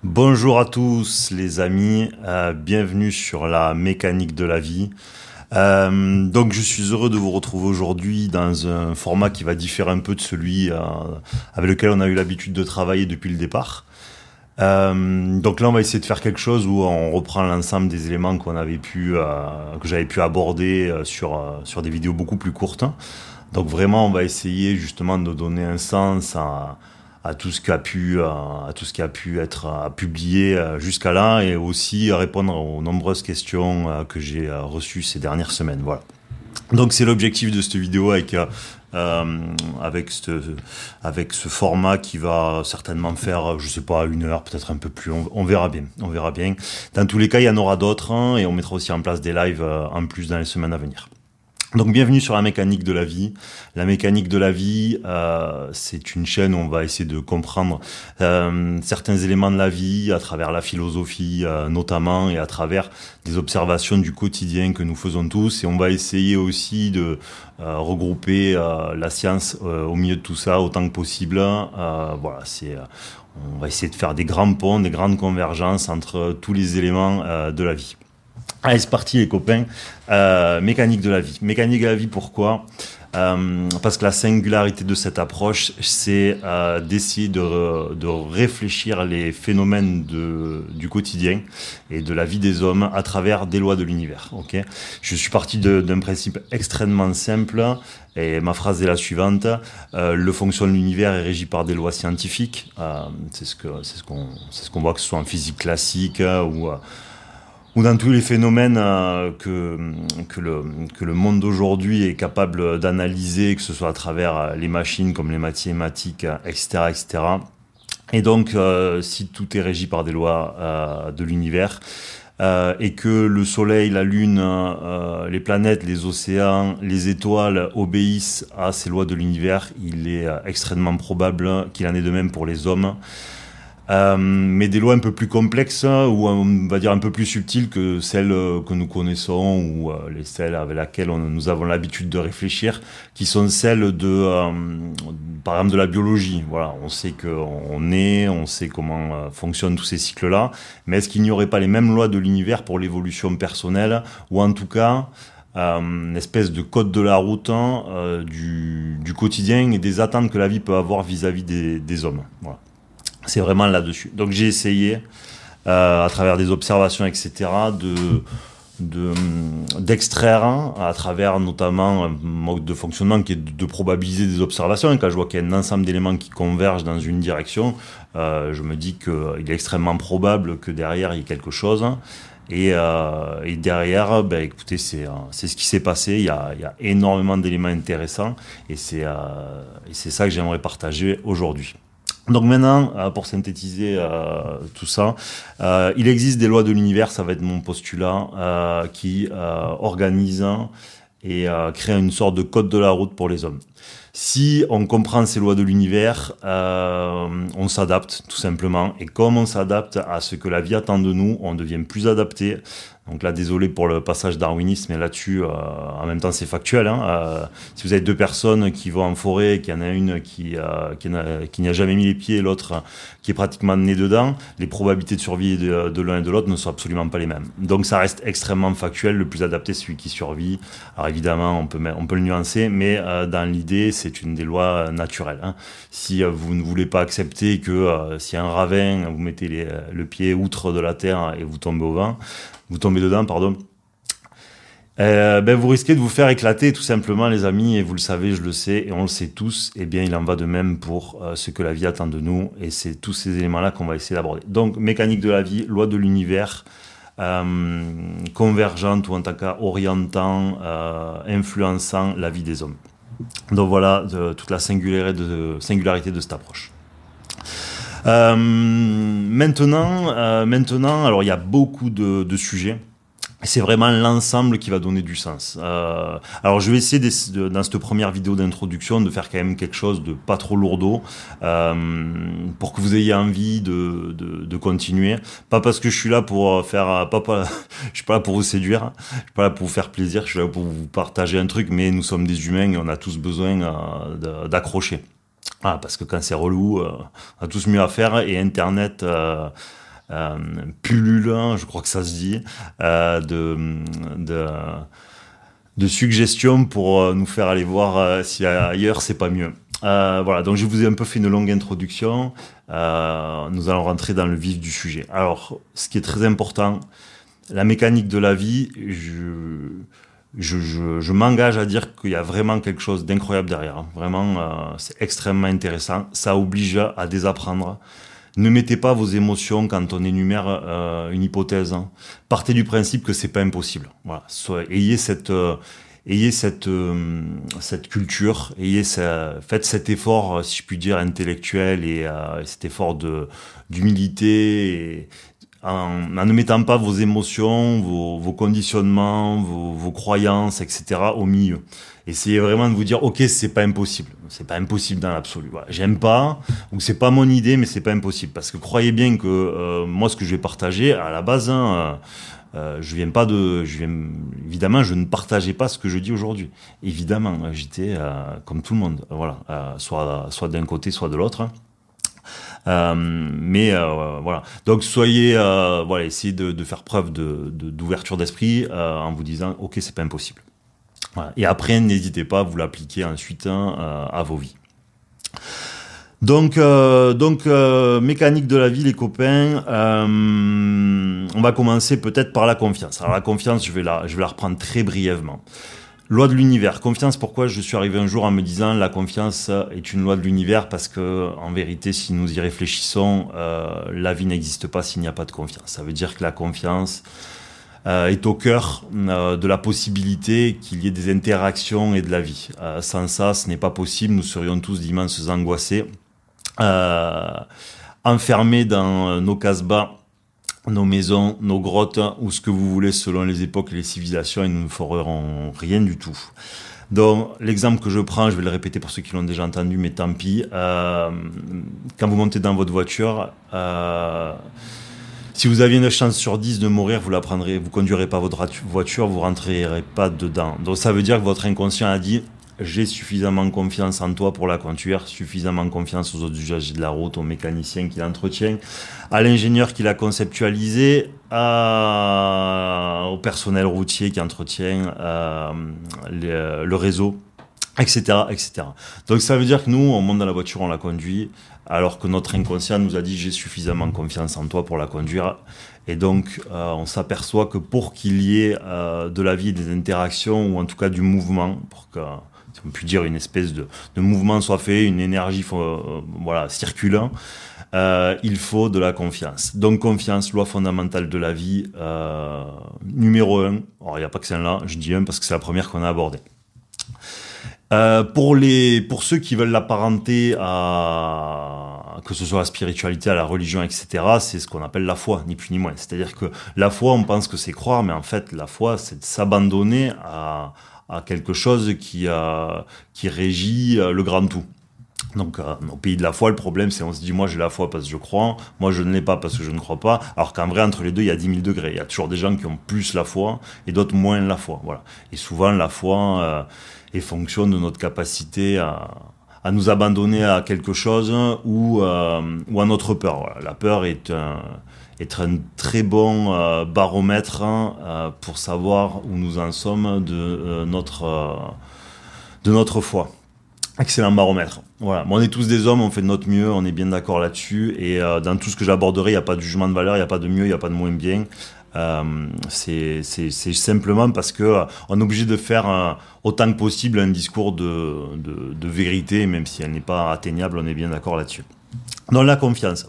Bonjour à tous les amis, bienvenue sur la mécanique de la vie. Donc je suis heureux de vous retrouver aujourd'hui dans un format qui va différer un peu de celui avec lequel on a eu l'habitude de travailler depuis le départ. Donc là on va essayer de faire quelque chose où on reprend l'ensemble des éléments que j'avais pu aborder sur des vidéos beaucoup plus courtes. Donc vraiment on va essayer justement de donner un sens à tout ce qui a pu être publié jusqu'à là et aussi à répondre aux nombreuses questions que j'ai reçues ces dernières semaines. Voilà. Donc c'est l'objectif de cette vidéo avec ce format qui va certainement faire, je sais pas, 1 heure, peut-être un peu plus. On verra bien. On verra bien. Dans tous les cas, il y en aura d'autres hein, et on mettra aussi en place des lives en plus dans les semaines à venir. Donc bienvenue sur la mécanique de la vie. La mécanique de la vie, c'est une chaîne où on va essayer de comprendre certains éléments de la vie à travers la philosophie notamment et à travers des observations du quotidien que nous faisons tous. Et on va essayer aussi de regrouper la science au milieu de tout ça autant que possible. Voilà, on va essayer de faire des grands ponts, des grandes convergences entre tous les éléments de la vie. Allez, c'est parti les copains. Mécanique de la vie. Mécanique de la vie, pourquoi parce que la singularité de cette approche, c'est d'essayer de réfléchir les phénomènes du quotidien et de la vie des hommes à travers des lois de l'univers. Okay, je suis parti d'un principe extrêmement simple et ma phrase est la suivante. Le fonctionnement de l'univers est régi par des lois scientifiques. C'est ce qu'on voit que ce soit en physique classique ou dans tous les phénomènes que le monde d'aujourd'hui est capable d'analyser, que ce soit à travers les machines comme les mathématiques, etc., etc. Et donc, si tout est régi par des lois de l'univers, et que le Soleil, la Lune, les planètes, les océans, les étoiles obéissent à ces lois de l'univers, il est extrêmement probable qu'il en est de même pour les hommes. Mais des lois un peu plus complexes ou on va dire un peu plus subtiles que celles que nous connaissons ou celles avec lesquelles nous avons l'habitude de réfléchir, qui sont celles par exemple de la biologie. Voilà, on sait on sait comment fonctionnent tous ces cycles-là, mais est-ce qu'il n'y aurait pas les mêmes lois de l'univers pour l'évolution personnelle ou en tout cas une espèce de code de la route du quotidien et des attentes que la vie peut avoir vis-à-vis des hommes. Voilà. C'est vraiment là-dessus. Donc j'ai essayé, à travers des observations, etc., d'extraire, à travers notamment un mode de fonctionnement qui est de probabiliser des observations. Et quand je vois qu'il y a un ensemble d'éléments qui convergent dans une direction, je me dis qu'il est extrêmement probable que derrière il y ait quelque chose. Et derrière, ben, écoutez, c'est ce qui s'est passé. Il y a énormément d'éléments intéressants et c'est ça que j'aimerais partager aujourd'hui. Donc maintenant, pour synthétiser tout ça, il existe des lois de l'univers, ça va être mon postulat, qui organisent et créent une sorte de code de la route pour les hommes. Si on comprend ces lois de l'univers, on s'adapte tout simplement. Et comme on s'adapte à ce que la vie attend de nous, on devient plus adapté. Donc là, désolé pour le passage darwinisme, mais là-dessus, en même temps, c'est factuel. Si vous avez deux personnes qui vont en forêt, qu'il y en a une qui n'y a jamais mis les pieds et l'autre qui est pratiquement née dedans, les probabilités de survie de l'un et de l'autre ne sont absolument pas les mêmes. Donc ça reste extrêmement factuel. Le plus adapté, c'est celui qui survit. Alors évidemment, on peut le nuancer, mais dans l'idée, c'est une des lois naturelles. Si vous ne voulez pas accepter que s'il y a un ravin, vous mettez le pied outre de la terre et vous tombez dedans, pardon. Vous risquez de vous faire éclater tout simplement les amis, et vous le savez, je le sais, et on le sait tous, et bien il en va de même pour ce que la vie attend de nous, et c'est tous ces éléments-là qu'on va essayer d'aborder. Donc, mécanique de la vie, loi de l'univers, convergente ou en tout cas orientant, influençant la vie des hommes. Donc voilà toute la singularité de cette approche. Maintenant, alors il y a beaucoup de sujets. C'est vraiment l'ensemble qui va donner du sens. Alors je vais essayer dans cette première vidéo d'introduction de faire quand même quelque chose de pas trop lourdeau pour que vous ayez envie de continuer. Pas parce que je suis là pour faire, je suis pas là pour vous séduire, je suis pas là pour vous faire plaisir, je suis là pour vous partager un truc, mais nous sommes des humains et on a tous besoin d'accrocher. Ah, parce que quand c'est relou, on a tous mieux à faire et Internet pullulant, je crois que ça se dit, de suggestions pour nous faire aller voir si ailleurs c'est pas mieux. Voilà, donc je vous ai un peu fait une longue introduction. Nous allons rentrer dans le vif du sujet. Alors, ce qui est très important, la mécanique de la vie, je m'engage à dire qu'il y a vraiment quelque chose d'incroyable derrière. Vraiment, c'est extrêmement intéressant. Ça oblige à désapprendre. Ne mettez pas vos émotions quand on énumère une hypothèse. Partez du principe que c'est pas impossible. Voilà. Ayez cette culture, faites cet effort, si je puis dire, intellectuel et cet effort d'humilité. En ne mettant pas vos émotions, vos conditionnements, vos croyances, etc. au milieu. Essayez vraiment de vous dire, ok, c'est pas impossible. C'est pas impossible dans l'absolu. Voilà. J'aime pas, ou c'est pas mon idée, mais c'est pas impossible. Parce que croyez bien que moi, ce que je vais partager, à la base, évidemment, je ne partageais pas ce que je dis aujourd'hui. Évidemment, j'étais comme tout le monde. Voilà, soit d'un côté, soit de l'autre. Voilà. Donc voilà, essayez de faire preuve d'ouverture d'esprit en vous disant, ok, c'est pas impossible. Voilà. Et après, n'hésitez pas à vous l'appliquer ensuite à vos vies. Donc, mécanique de la vie, les copains. On va commencer peut-être par la confiance. Alors la confiance, je vais la reprendre très brièvement. Loi de l'univers. Confiance, pourquoi je suis arrivé un jour en me disant la confiance est une loi de l'univers, parce que en vérité, si nous y réfléchissons, la vie n'existe pas s'il n'y a pas de confiance. Ça veut dire que la confiance est au cœur de la possibilité qu'il y ait des interactions et de la vie. Sans ça, ce n'est pas possible. Nous serions tous d'immenses angoissés, enfermés dans nos casse-bas, nos maisons, nos grottes, ou ce que vous voulez selon les époques et les civilisations, et nous ne ferons rien du tout. Donc, l'exemple que je prends, je vais le répéter pour ceux qui l'ont déjà entendu, mais tant pis. Quand vous montez dans votre voiture, si vous aviez une chance sur 10 de mourir, vous conduirez pas votre voiture, vous rentrerez pas dedans. Donc, ça veut dire que votre inconscient a dit, j'ai suffisamment confiance en toi pour la conduire, suffisamment confiance aux autres usagers de la route, au mécanicien qui l'entretient, à l'ingénieur qui l'a conceptualisé, au personnel routier qui entretient le réseau, etc., etc. Donc ça veut dire que nous, on monte dans la voiture, on la conduit, alors que notre inconscient nous a dit j'ai suffisamment confiance en toi pour la conduire. Et donc on s'aperçoit que pour qu'il y ait de la vie, des interactions, ou en tout cas du mouvement, pour que si on peut dire une espèce de mouvement soit fait, une énergie voilà, circulant, il faut de la confiance. Donc confiance, loi fondamentale de la vie, numéro 1. Alors il n'y a pas que celle-là, je dis 1 parce que c'est la première qu'on a abordée. Pour ceux qui veulent l'apparenter à, que ce soit la spiritualité, à la religion, etc., c'est ce qu'on appelle la foi, ni plus ni moins. C'est-à-dire que la foi, on pense que c'est croire, mais en fait, la foi, c'est de s'abandonner à quelque chose qui régit le grand tout. Donc, au pays de la foi, le problème, c'est on se dit, moi, j'ai la foi parce que je crois, moi, je ne l'ai pas parce que je ne crois pas, alors qu'en vrai, entre les deux, il y a 10 000 degrés. Il y a toujours des gens qui ont plus la foi et d'autres moins la foi. Voilà. Et souvent, la foi est fonction de notre capacité à nous abandonner à quelque chose ou à notre peur. Voilà. La peur est un très bon baromètre pour savoir où nous en sommes de notre foi. Excellent baromètre. Voilà. On est tous des hommes, on fait de notre mieux, on est bien d'accord là-dessus. Et dans tout ce que j'aborderai, il n'y a pas de jugement de valeur, il n'y a pas de mieux, il n'y a pas de moins bien. C'est simplement parce que on est obligé de faire autant que possible un discours de vérité, même si elle n'est pas atteignable, on est bien d'accord là-dessus. Dans la confiance.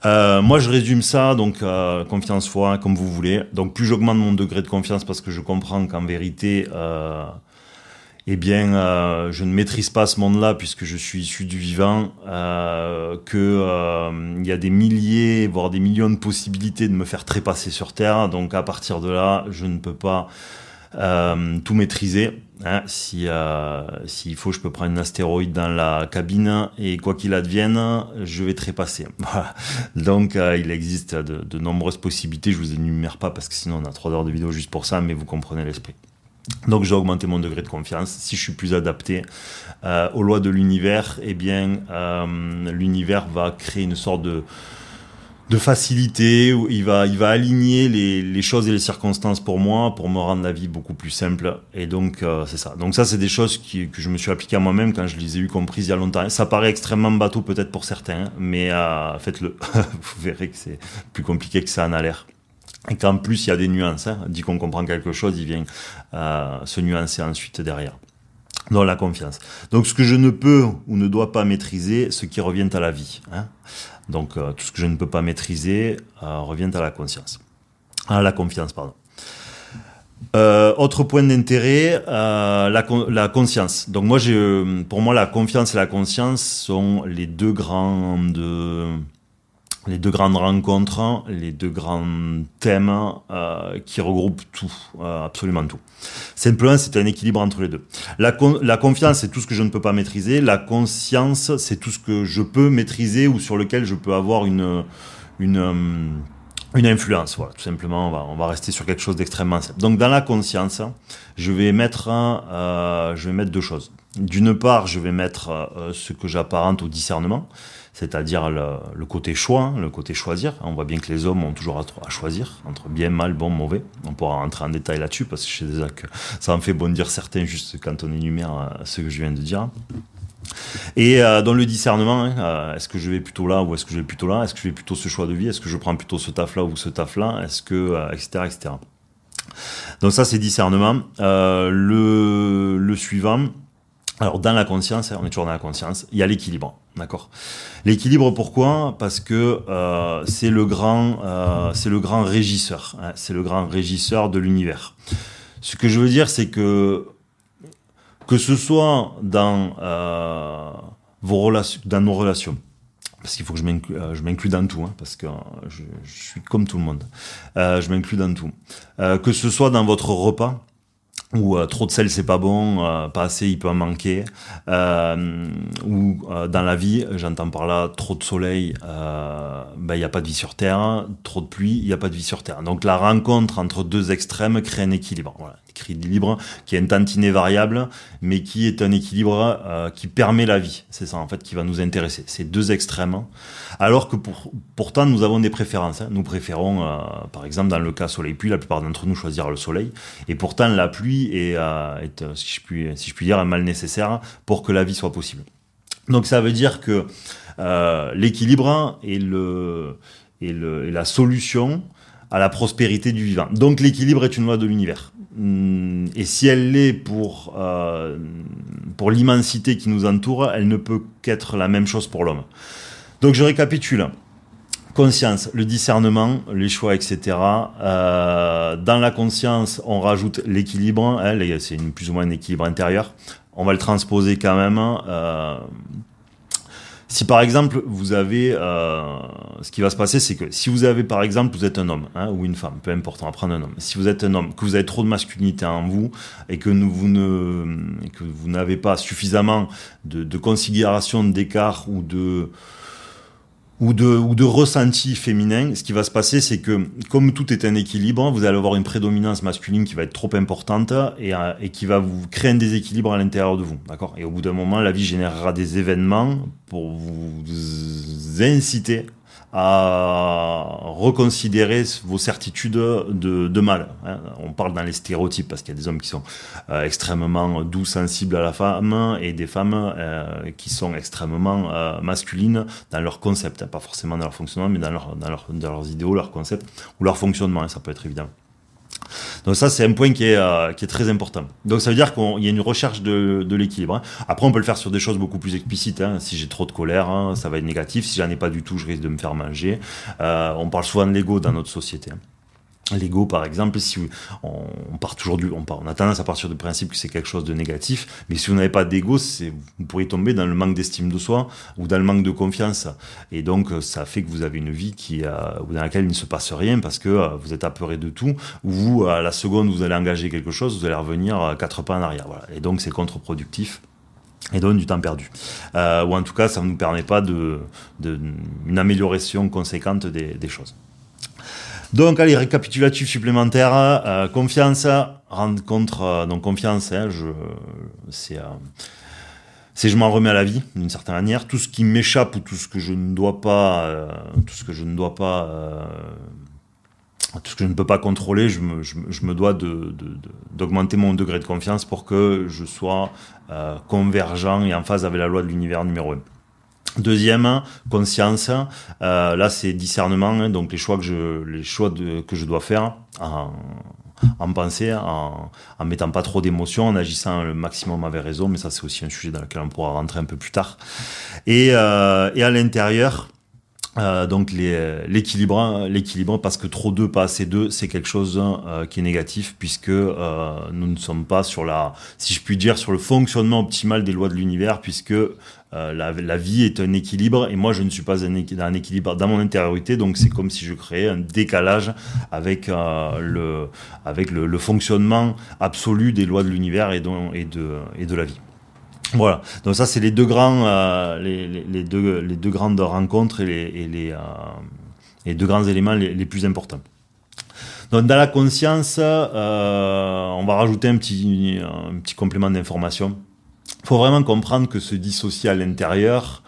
Moi, je résume ça, donc confiance, foi, comme vous voulez. Donc, plus j'augmente mon degré de confiance parce que je comprends qu'en vérité, je ne maîtrise pas ce monde-là puisque je suis issu du vivant, il y a des milliers, voire des millions de possibilités de me faire trépasser sur Terre. Donc, à partir de là, je ne peux pas tout maîtriser. Hein. S'il faut, je peux prendre un astéroïde dans la cabine et quoi qu'il advienne, je vais trépasser. Voilà. Donc, il existe de nombreuses possibilités. Je vous énumère pas parce que sinon on a 3 heures de vidéo juste pour ça, mais vous comprenez l'esprit. Donc, j'ai augmenté mon degré de confiance. Si je suis plus adapté aux lois de l'univers, eh bien, l'univers va créer une sorte de de facilité, où il va aligner les choses et les circonstances pour moi, pour me rendre la vie beaucoup plus simple. Et donc, c'est ça. Donc ça, c'est des choses que je me suis appliquées à moi-même quand je les ai eues comprises il y a longtemps. Ça paraît extrêmement bateau peut-être pour certains, hein, mais faites-le. Vous verrez que c'est plus compliqué que ça en a l'air. Et qu'en plus, il y a des nuances. Hein. Dès qu'on comprend quelque chose, il vient se nuancer ensuite derrière. Dans la confiance. Donc, ce que je ne peux ou ne dois pas maîtriser, ce qui revient à la vie. Hein. Donc, tout ce que je ne peux pas maîtriser revient à la conscience. À la confiance, pardon. Autre point d'intérêt, la conscience. Donc, pour moi, la confiance et la conscience sont les deux grandes rencontres, les deux grands thèmes qui regroupent tout, absolument tout. Simplement, c'est un équilibre entre les deux. La confiance, c'est tout ce que je ne peux pas maîtriser. La conscience, c'est tout ce que je peux maîtriser ou sur lequel je peux avoir une influence. Voilà, tout simplement, on va rester sur quelque chose d'extrêmement simple. Donc, dans la conscience, je vais mettre deux choses. D'une part, je vais mettre ce que j'apparente au discernement, c'est-à-dire le côté choix, hein, le côté choisir. On voit bien que les hommes ont toujours à choisir entre bien, mal, bon, mauvais. On pourra rentrer en détail là-dessus parce que je sais déjà que ça en fait bondir certains juste quand on énumère ce que je viens de dire. Et dans le discernement, hein, est-ce que je vais plutôt là ou est-ce que je vais plutôt là? Est-ce que je vais plutôt ce choix de vie? Est-ce que je prends plutôt ce taf-là ou ce taf-là? Est-ce que, etc., etc. Donc ça, c'est discernement. Le suivant... Alors, dans la conscience, on est toujours dans la conscience, il y a l'équilibre, d'accord? L'équilibre, pourquoi? Parce que c'est le grand régisseur, hein, c'est le grand régisseur de l'univers. Ce que je veux dire, c'est que ce soit dans dans nos relations, parce qu'il faut que je m'inclue dans tout, hein, parce que je suis comme tout le monde, je m'inclus dans tout. Que ce soit dans votre repas, ou trop de sel c'est pas bon, pas assez il peut en manquer, ou dans la vie, j'entends par là trop de soleil, y a pas de vie sur terre, trop de pluie, il y a pas de vie sur terre. Donc la rencontre entre deux extrêmes crée un équilibre. Voilà, équilibre qui est un tantinet variable, mais qui est un équilibre qui permet la vie. C'est ça en fait qui va nous intéresser. Ces deux extrêmes. Alors que pourtant nous avons des préférences. Hein. Nous préférons, par exemple dans le cas soleil-pluie, la plupart d'entre nous choisir le soleil, et pourtant la pluie est si je puis dire, un mal nécessaire pour que la vie soit possible. Donc ça veut dire que l'équilibre est la solution à la prospérité du vivant. Donc l'équilibre est une loi de l'univers. Et si elle l'est pour l'immensité qui nous entoure, elle ne peut qu'être la même chose pour l'homme. Donc je récapitule. Conscience, le discernement, les choix, etc. Dans la conscience, on rajoute l'équilibre. Hein, c'est plus ou moins un équilibre intérieur. On va le transposer quand même. Si par exemple, vous avez... ce qui va se passer, c'est que si vous avez, par exemple, vous êtes un homme ou une femme, peu importe, on va prendre un homme. Si vous êtes un homme, que vous avez trop de masculinité en vous et que vous n'avez pas suffisamment de considération d'écart ou de ressenti féminin, ce qui va se passer, c'est que, comme tout est un équilibre, vous allez avoir une prédominance masculine qui va être trop importante et qui va vous créer un déséquilibre à l'intérieur de vous, d'accord? Et au bout d'un moment, la vie générera des événements pour vous inciter à reconsidérer vos certitudes de mal. Hein. On parle dans les stéréotypes parce qu'il y a des hommes qui sont extrêmement doux, sensibles à la femme et des femmes qui sont extrêmement masculines dans leur concept, hein. Pas forcément dans leur fonctionnement, mais dans leurs idéaux, leur concept ou leur fonctionnement, hein, ça peut être évident. Donc ça, c'est un point qui est très important. Donc ça veut dire qu'il y a une recherche de l'équilibre. Hein. Après, on peut le faire sur des choses beaucoup plus explicites. Hein. Si j'ai trop de colère, hein, ça va être négatif. Si j'en ai pas du tout, je risque de me faire manger. On parle souvent de l'ego dans notre société. Hein. L'ego, par exemple, si on a tendance à partir du principe que c'est quelque chose de négatif, mais si vous n'avez pas d'ego, vous pourriez tomber dans le manque d'estime de soi ou dans le manque de confiance. Et donc, ça fait que vous avez une vie dans laquelle il ne se passe rien parce que vous êtes apeuré de tout, ou vous, à la seconde où vous allez engager quelque chose, vous allez revenir 4 pas en arrière. Voilà. Et donc, c'est contre-productif. Et donne du temps perdu. Ou en tout cas, ça ne nous permet pas une amélioration conséquente des choses. Donc, allez, récapitulatif supplémentaire, confiance, rencontre, donc confiance, hein, c'est je m'en remets à la vie d'une certaine manière. Tout ce qui m'échappe ou tout ce que je ne dois pas, tout ce que je ne dois pas, tout ce que je ne peux pas contrôler, je me dois d'augmenter mon degré de confiance pour que je sois convergent et en phase avec la loi de l'univers numéro 1. Deuxième, conscience. Là, c'est discernement, hein, donc les choix que je dois faire en pensée, en mettant pas trop d'émotions, en agissant le maximum avec raison, mais ça c'est aussi un sujet dans lequel on pourra rentrer un peu plus tard. Et à l'intérieur, donc l'équilibre, parce que trop d'eux, pas assez d'eux, c'est quelque chose qui est négatif, puisque nous ne sommes pas sur si je puis dire, sur le fonctionnement optimal des lois de l'univers, puisque la vie est un équilibre, et moi je ne suis pas un équilibre dans mon intériorité, donc c'est comme si je créais un décalage avec le fonctionnement absolu des lois de l'univers et de la vie. Voilà, donc ça c'est les deux grandes rencontres et les deux grands éléments les plus importants. Donc dans la conscience, on va rajouter un petit complément d'information. Il faut vraiment comprendre que se dissocier à l'intérieur,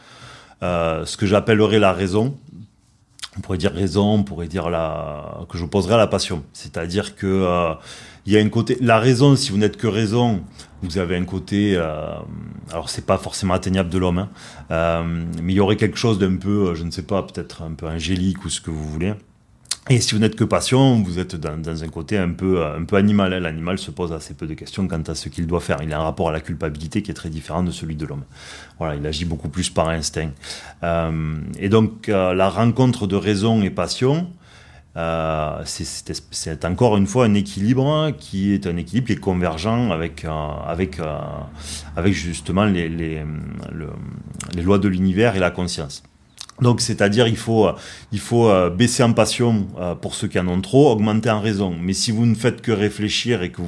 ce que j'appellerais la raison, on pourrait dire raison, on pourrait dire que j'opposerais à la passion. C'est-à-dire que il y a un côté, la raison, si vous n'êtes que raison, vous avez un côté, alors c'est pas forcément atteignable de l'homme, hein, mais il y aurait quelque chose d'un peu, je ne sais pas, peut-être un peu angélique ou ce que vous voulez. Et si vous n'êtes que passion, vous êtes dans un côté un peu animal. Hein. L'animal se pose assez peu de questions quant à ce qu'il doit faire. Il a un rapport à la culpabilité qui est très différent de celui de l'homme. Voilà, il agit beaucoup plus par instinct. Et donc la rencontre de raison et passion, c'est encore une fois un équilibre qui est convergent avec justement les lois de l'univers et la conscience. Donc, c'est-à-dire, il faut baisser en passion pour ceux qui en ont trop, augmenter en raison. Mais si vous ne faites que réfléchir et que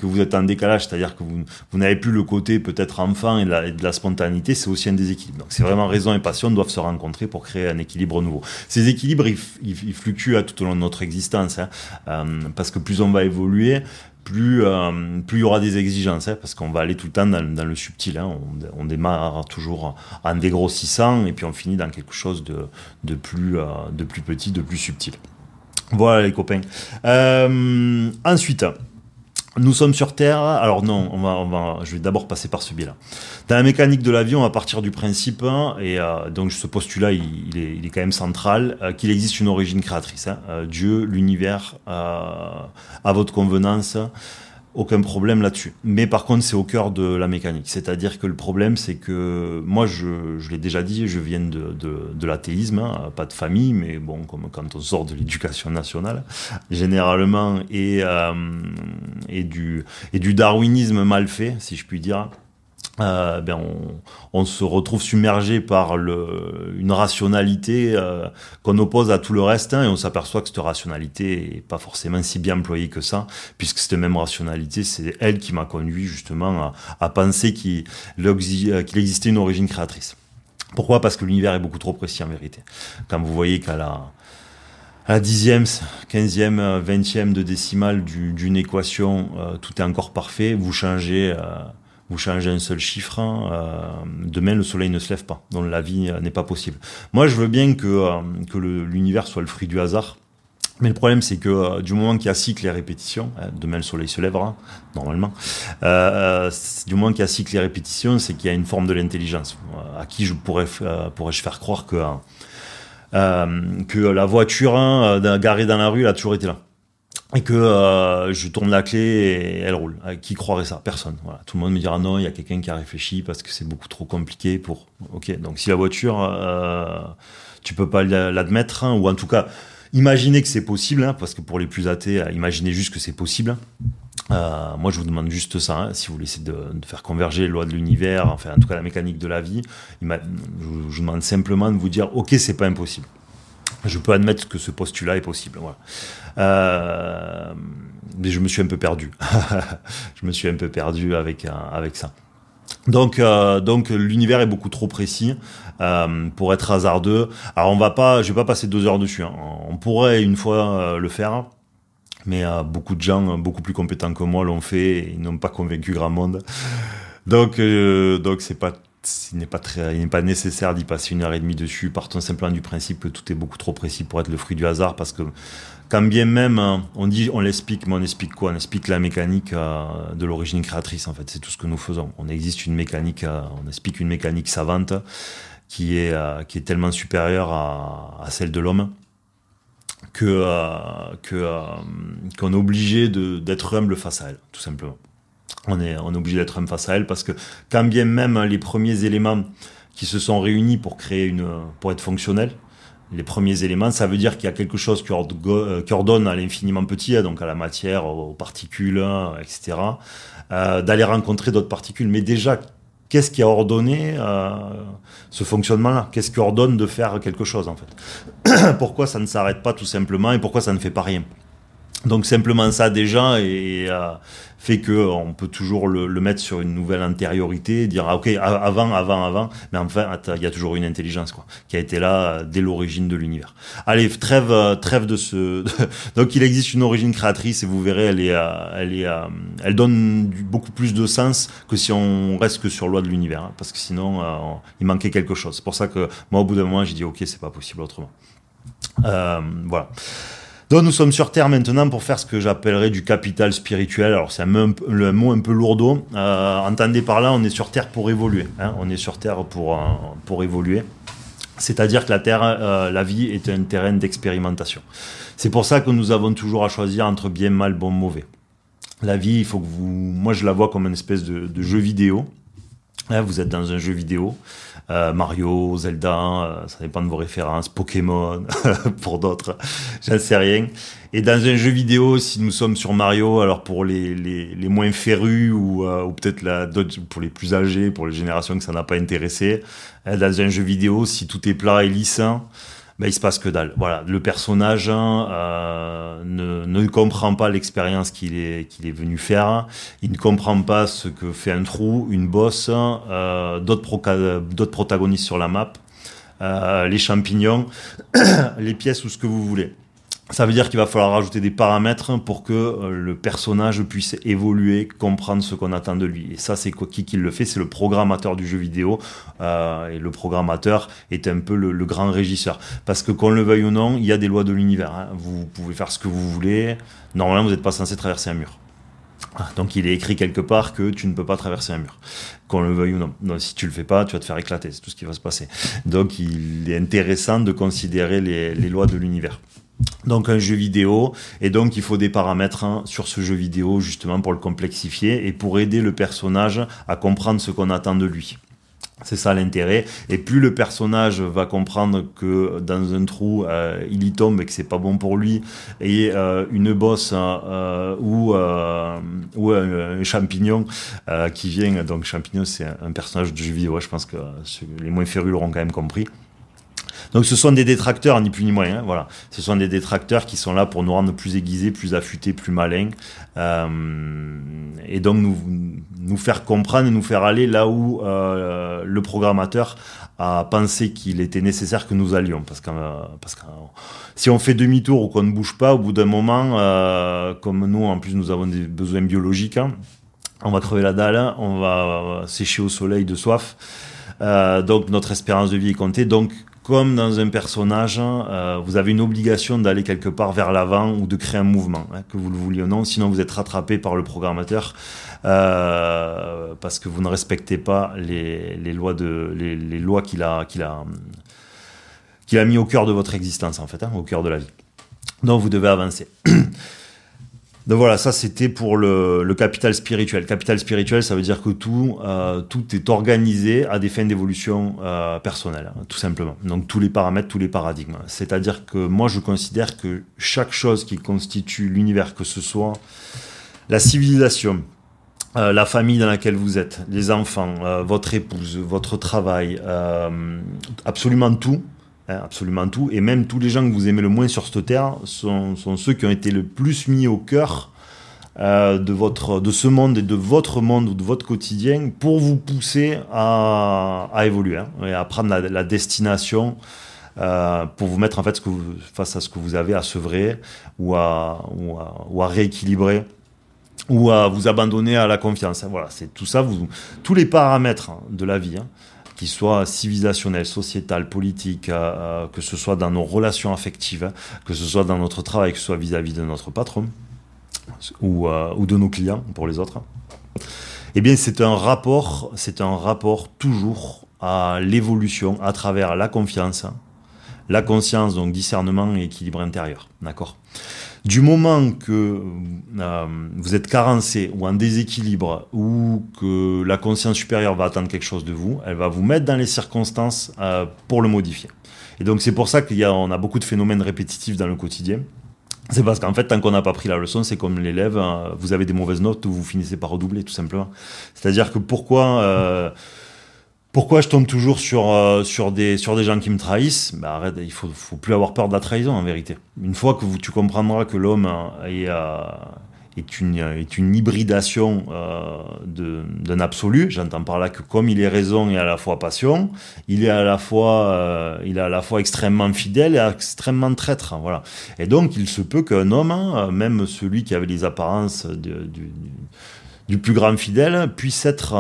vous êtes en décalage, c'est-à-dire que vous n'avez plus le côté peut-être enfant et de la spontanéité, c'est aussi un déséquilibre. Donc, c'est vraiment raison et passion doivent se rencontrer pour créer un équilibre nouveau. Ces équilibres, ils fluctuent tout au long de notre existence, hein, parce que plus on va évoluer, plus il y aura des exigences, hein, parce qu'on va aller tout le temps dans le subtil. Hein. On démarre toujours en dégrossissant et puis on finit dans quelque chose de plus petit, de plus subtil. Voilà les copains. Ensuite, nous sommes sur Terre. Alors non, je vais d'abord passer par ce biais-là. Dans la mécanique de la vie, on va partir du principe, et donc ce postulat, il est quand même central, qu'il existe une origine créatrice. Hein. Dieu, l'univers, à votre convenance, aucun problème là-dessus. Mais par contre, c'est au cœur de la mécanique. C'est-à-dire que le problème, c'est que moi, je l'ai déjà dit, je viens de l'athéisme, hein, pas de famille, mais bon, comme quand on sort de l'éducation nationale, généralement, et du darwinisme mal fait, si je puis dire. On se retrouve submergé par une rationalité qu'on oppose à tout le reste, hein, et on s'aperçoit que cette rationalité est pas forcément si bien employée que ça, puisque cette même rationalité, c'est elle qui m'a conduit justement à penser qu'il existait une origine créatrice. Pourquoi ? Parce que l'univers est beaucoup trop précis en vérité. Quand vous voyez qu'à la 10e, 15e, 20e de décimale d'une équation, tout est encore parfait, vous changez un seul chiffre, demain le soleil ne se lève pas, donc la vie n'est pas possible. Moi je veux bien que l'univers soit le fruit du hasard, mais le problème c'est que du moment qu'il y a cycle et répétition, demain le soleil se lèvera, normalement, du moment qu'il y a cycle et répétition, c'est qu'il y a une forme de l'intelligence. À qui pourrais-je faire croire que la voiture garée dans la rue, elle a toujours été là. Et que je tourne la clé et elle roule. Qui croirait ça ? Personne. Voilà. Tout le monde me dira non, il y a quelqu'un qui a réfléchi parce que c'est beaucoup trop compliqué pour... Ok, donc si la voiture, tu peux pas l'admettre, hein, ou en tout cas, imaginez que c'est possible, hein, parce que pour les plus athées, imaginez juste que c'est possible. Moi, je vous demande juste ça, hein, si vous voulez essayer de faire converger les lois de l'univers, enfin, en tout cas, la mécanique de la vie, je vous demande simplement de vous dire, ok, c'est pas impossible. Je peux admettre que ce postulat est possible. Voilà. Mais je me suis un peu perdu. Je me suis un peu perdu avec ça. Donc l'univers est beaucoup trop précis pour être hasardeux. Alors je vais pas passer 2 heures dessus. Hein. On pourrait une fois le faire, mais beaucoup de gens beaucoup plus compétents que moi l'ont fait et ils n'ont pas convaincu grand monde. Donc il n'est pas nécessaire d'y passer 1 heure et demie dessus. Partons simplement du principe que tout est beaucoup trop précis pour être le fruit du hasard, parce que quand bien même on l'explique, mais on explique quoi? On explique la mécanique de l'origine créatrice, en fait. C'est tout ce que nous faisons. On explique une mécanique savante qui est tellement supérieure à celle de l'homme qu'on est obligé d'être humble face à elle, tout simplement. On est obligé d'être humble face à elle, parce que quand bien même les premiers éléments qui se sont réunis pour être fonctionnels, les premiers éléments, ça veut dire qu'il y a quelque chose qui ordonne à l'infiniment petit, donc à la matière, aux particules, etc., d'aller rencontrer d'autres particules. Mais déjà, qu'est-ce qui a ordonné ce fonctionnement-là? Qu'est-ce qui ordonne de faire quelque chose, en fait? Pourquoi ça ne s'arrête pas tout simplement, et pourquoi ça ne fait pas rien? Donc simplement ça déjà fait qu'on peut toujours le mettre sur une nouvelle antériorité, dire ok, avant, mais enfin il y a toujours une intelligence, quoi, qui a été là dès l'origine de l'univers. Allez, trêve de ce. Donc il existe une origine créatrice, et vous verrez, elle donne beaucoup plus de sens que si on reste que sur loi de l'univers, hein, parce que sinon il manquait quelque chose. C'est pour ça que moi, au bout d'un moment, j'ai dit ok, c'est pas possible autrement. Voilà. Donc nous sommes sur Terre maintenant pour faire ce que j'appellerais du capital spirituel. Alors c'est le mot un peu lourdeau. Entendez par là, on est sur Terre pour évoluer, hein. On est sur Terre pour évoluer. C'est-à-dire que la Terre, la vie est un terrain d'expérimentation. C'est pour ça que nous avons toujours à choisir entre bien, mal, bon, mauvais. La vie, il faut que moi je la vois comme une espèce de jeu vidéo. Là, vous êtes dans un jeu vidéo, Mario, Zelda, ça dépend de vos références, Pokémon, pour d'autres, j'en sais rien. Et dans un jeu vidéo, si nous sommes sur Mario, alors pour les moins férus ou peut-être pour les plus âgés, pour les générations que ça n'a pas intéressé, dans un jeu vidéo, si tout est plat et lisse, ben, il se passe que dalle. Voilà, le personnage ne comprend pas l'expérience qu'il est venu faire. Il ne comprend pas ce que fait un trou, une bosse, d'autres protagonistes sur la map, les champignons, les pièces ou ce que vous voulez. Ça veut dire qu'il va falloir rajouter des paramètres pour que le personnage puisse évoluer, comprendre ce qu'on attend de lui. Et ça, c'est qui le fait? C'est le programmateur du jeu vidéo. Et le programmateur est un peu le grand régisseur. Parce que qu'on le veuille ou non, il y a des lois de l'univers, hein. Vous pouvez faire ce que vous voulez. Normalement, vous n'êtes pas censé traverser un mur. Donc il est écrit quelque part que tu ne peux pas traverser un mur, qu'on le veuille ou non. Donc si tu le fais pas, tu vas te faire éclater, c'est tout ce qui va se passer. Donc il est intéressant de considérer les lois de l'univers. Donc un jeu vidéo, et donc il faut des paramètres, hein, sur ce jeu vidéo, justement pour le complexifier et pour aider le personnage à comprendre ce qu'on attend de lui. C'est ça l'intérêt. Et plus le personnage va comprendre que dans un trou, il y tombe et que c'est pas bon pour lui, et une bosse ou un champignon qui vient. Donc champignon, c'est un personnage de jeu vidéo. Je pense que les moins férus l'auront quand même compris. Donc ce sont des détracteurs, ni plus ni moins, hein, voilà. Ce sont des détracteurs qui sont là pour nous rendre plus aiguisés, plus affûtés, plus malins, et donc nous faire comprendre et nous faire aller là où le programmateur a pensé qu'il était nécessaire que nous allions. Parce que si on fait demi-tour ou qu'on ne bouge pas, au bout d'un moment, comme nous, en plus, nous avons des besoins biologiques, hein, on va crever la dalle, on va sécher au soleil de soif, donc notre espérance de vie est comptée. Donc comme dans un personnage, vous avez une obligation d'aller quelque part vers l'avant ou de créer un mouvement, hein, que vous le vouliez ou non, sinon vous êtes rattrapé par le programmateur parce que vous ne respectez pas les lois qu'il a mis au cœur de votre existence, en fait, hein, au cœur de la vie. Donc vous devez avancer. Donc voilà, ça c'était pour le capital spirituel. Capital spirituel, ça veut dire que tout est organisé à des fins d'évolution personnelle, hein, tout simplement. Donc tous les paramètres, tous les paradigmes. C'est-à-dire que moi je considère que chaque chose qui constitue l'univers, que ce soit la civilisation, la famille dans laquelle vous êtes, les enfants, votre épouse, votre travail, absolument tout, hein, absolument tout, et même tous les gens que vous aimez le moins sur cette terre sont ceux qui ont été le plus mis au cœur de ce monde et de votre monde ou de votre quotidien pour vous pousser à évoluer, hein, et à prendre la destination, pour vous mettre en fait face à ce que vous avez à sevrer ou à rééquilibrer, ou à vous abandonner à la confiance. Voilà, c'est tout ça, tous les paramètres de la vie, hein, qu'il soit civilisationnel, sociétal, politique, que ce soit dans nos relations affectives, que ce soit dans notre travail, que ce soit vis-à-vis de notre patron ou de nos clients pour les autres, eh bien c'est un rapport toujours à l'évolution à travers la confiance, la conscience, donc discernement et équilibre intérieur. D'accord ? Du moment que vous êtes carencé ou en déséquilibre ou que la conscience supérieure va attendre quelque chose de vous, elle va vous mettre dans les circonstances pour le modifier. Et donc c'est pour ça qu'on a beaucoup de phénomènes répétitifs dans le quotidien. C'est parce qu'en fait, tant qu'on n'a pas pris la leçon, c'est comme l'élève, vous avez des mauvaises notes ou vous finissez par redoubler, tout simplement. C'est-à-dire que pourquoi je tombe toujours sur des gens qui me trahissent? Bah arrête, il faut plus avoir peur de la trahison en vérité. Une fois que tu comprendras que l'homme est une hybridation d'un absolu, j'entends par là que comme il est raison et à la fois passion, il est à la fois extrêmement fidèle et extrêmement traître. Voilà. Et donc il se peut qu'un homme, même celui qui avait les apparences du plus grand fidèle puisse être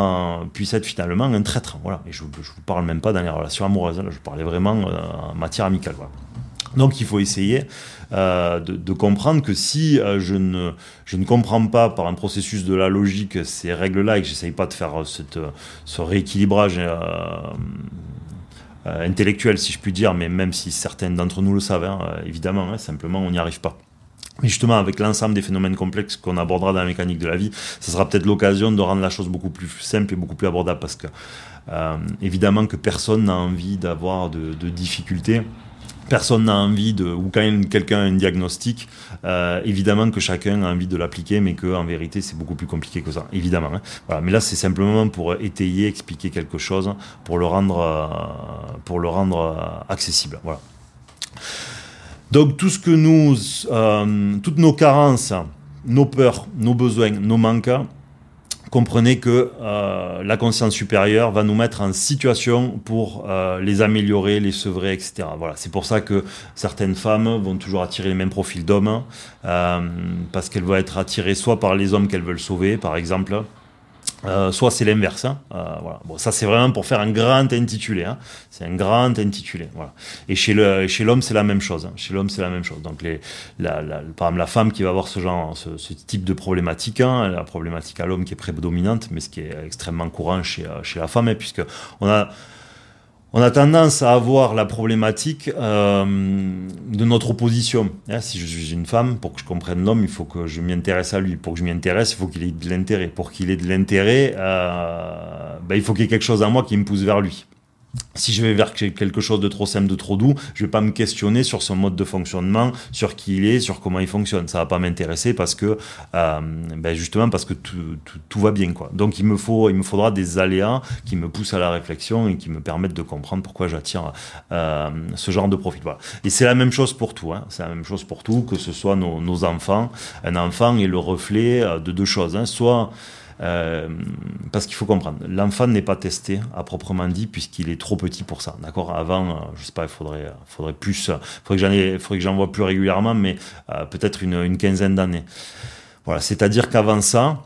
finalement un traître. Voilà. Et je vous parle même pas dans les relations amoureuses, là, je parlais vraiment en matière amicale. Voilà. Donc il faut essayer de comprendre que si je ne comprends pas par un processus de la logique ces règles-là et que j'essaye pas de faire ce rééquilibrage intellectuel, si je puis dire, mais même si certains d'entre nous le savent, évidemment, simplement on n'y arrive pas. Mais justement, avec l'ensemble des phénomènes complexes qu'on abordera dans la mécanique de la vie, ce sera peut-être l'occasion de rendre la chose beaucoup plus simple et beaucoup plus abordable, parce que évidemment que personne n'a envie d'avoir de difficultés. Personne n'a envie ou quand quelqu'un a un diagnostic, évidemment que chacun a envie de l'appliquer, mais qu'en vérité c'est beaucoup plus compliqué que ça, évidemment. Voilà. Mais là c'est simplement pour étayer, expliquer quelque chose, pour le rendre accessible. Voilà. Donc tout ce que toutes nos carences, nos peurs, nos besoins, nos manques, comprenez que la conscience supérieure va nous mettre en situation pour les améliorer, les sevrer, etc. Voilà. C'est pour ça que certaines femmes vont toujours attirer les mêmes profils d'hommes, parce qu'elles vont être attirées soit par les hommes qu'elles veulent sauver, par exemple, soit c'est l'inverse. Voilà. Bon, ça c'est vraiment pour faire un grand intitulé. C'est un grand intitulé. Voilà. Et chez l'homme c'est la même chose. Chez l'homme c'est la même chose. Donc par exemple la femme qui va avoir ce type de problématique, la problématique à l'homme qui est prédominante, mais ce qui est extrêmement courant chez la femme, puisque on a tendance à avoir la problématique de notre opposition. Si je suis une femme, pour que je comprenne l'homme, il faut que je m'y intéresse à lui. Pour que je m'y intéresse, il faut qu'il ait de l'intérêt. Pour qu'il ait de l'intérêt, il faut qu'il y ait quelque chose en moi qui me pousse vers lui. Si je vais vers quelque chose de trop simple, de trop doux, je vais pas me questionner sur son mode de fonctionnement, sur qui il est, sur comment il fonctionne. Ça va pas m'intéresser parce que, justement parce que tout va bien, quoi. Donc il me faudra des aléas qui me poussent à la réflexion et qui me permettent de comprendre pourquoi j'attire ce genre de profil. Voilà. Et c'est la même chose pour tout. C'est la même chose pour tout, que ce soit nos enfants. Un enfant est le reflet de deux choses. Soit parce qu'il faut comprendre, l'enfant n'est pas testé à proprement dit puisqu'il est trop petit pour ça. D'accord. Avant, je sais pas, il faudrait que j'en vois plus régulièrement, mais peut-être une quinzaine d'années. Voilà, c'est-à-dire qu'avant ça,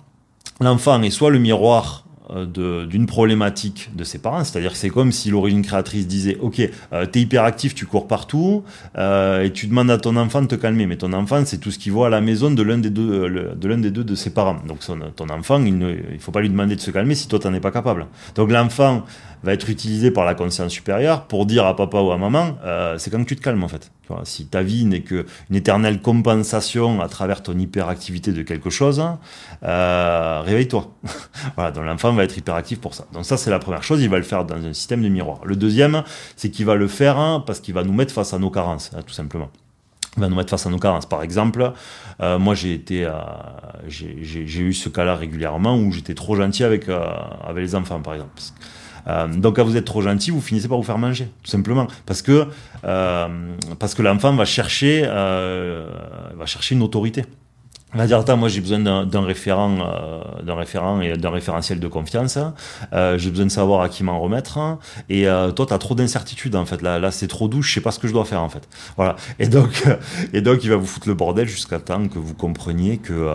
l'enfant est soit le miroir d'une problématique de ses parents, c'est-à-dire que c'est comme si l'origine créatrice disait ok, t'es hyperactif, tu cours partout, et tu demandes à ton enfant de te calmer, mais ton enfant c'est tout ce qu'il voit à la maison de l'un des deux de ses parents. Donc ton enfant, il faut pas lui demander de se calmer si toi t'en es pas capable. Donc l'enfant va être utilisé par la conscience supérieure pour dire à papa ou à maman, c'est quand tu te calmes en fait. Si ta vie n'est qu'une éternelle compensation à travers ton hyperactivité de quelque chose, réveille-toi. Voilà, donc l'enfant va être hyperactif pour ça. Donc ça c'est la première chose, il va le faire dans un système de miroir. Le deuxième, c'est qu'il va le faire parce qu'il va nous mettre face à nos carences, tout simplement. Il va nous mettre face à nos carences. Par exemple, moi j'ai eu ce cas-là régulièrement où j'étais trop gentil avec les enfants, par exemple. Donc quand vous êtes trop gentil, vous finissez par vous faire manger, tout simplement, parce que l'enfant va chercher une autorité. Il va dire attends, moi j'ai besoin d'un référent et d'un référentiel de confiance. J'ai besoin de savoir à qui m'en remettre. Et toi t'as trop d'incertitudes en fait. Là c'est trop doux, je sais pas ce que je dois faire en fait. Voilà. Et donc il va vous foutre le bordel jusqu'à temps que vous compreniez que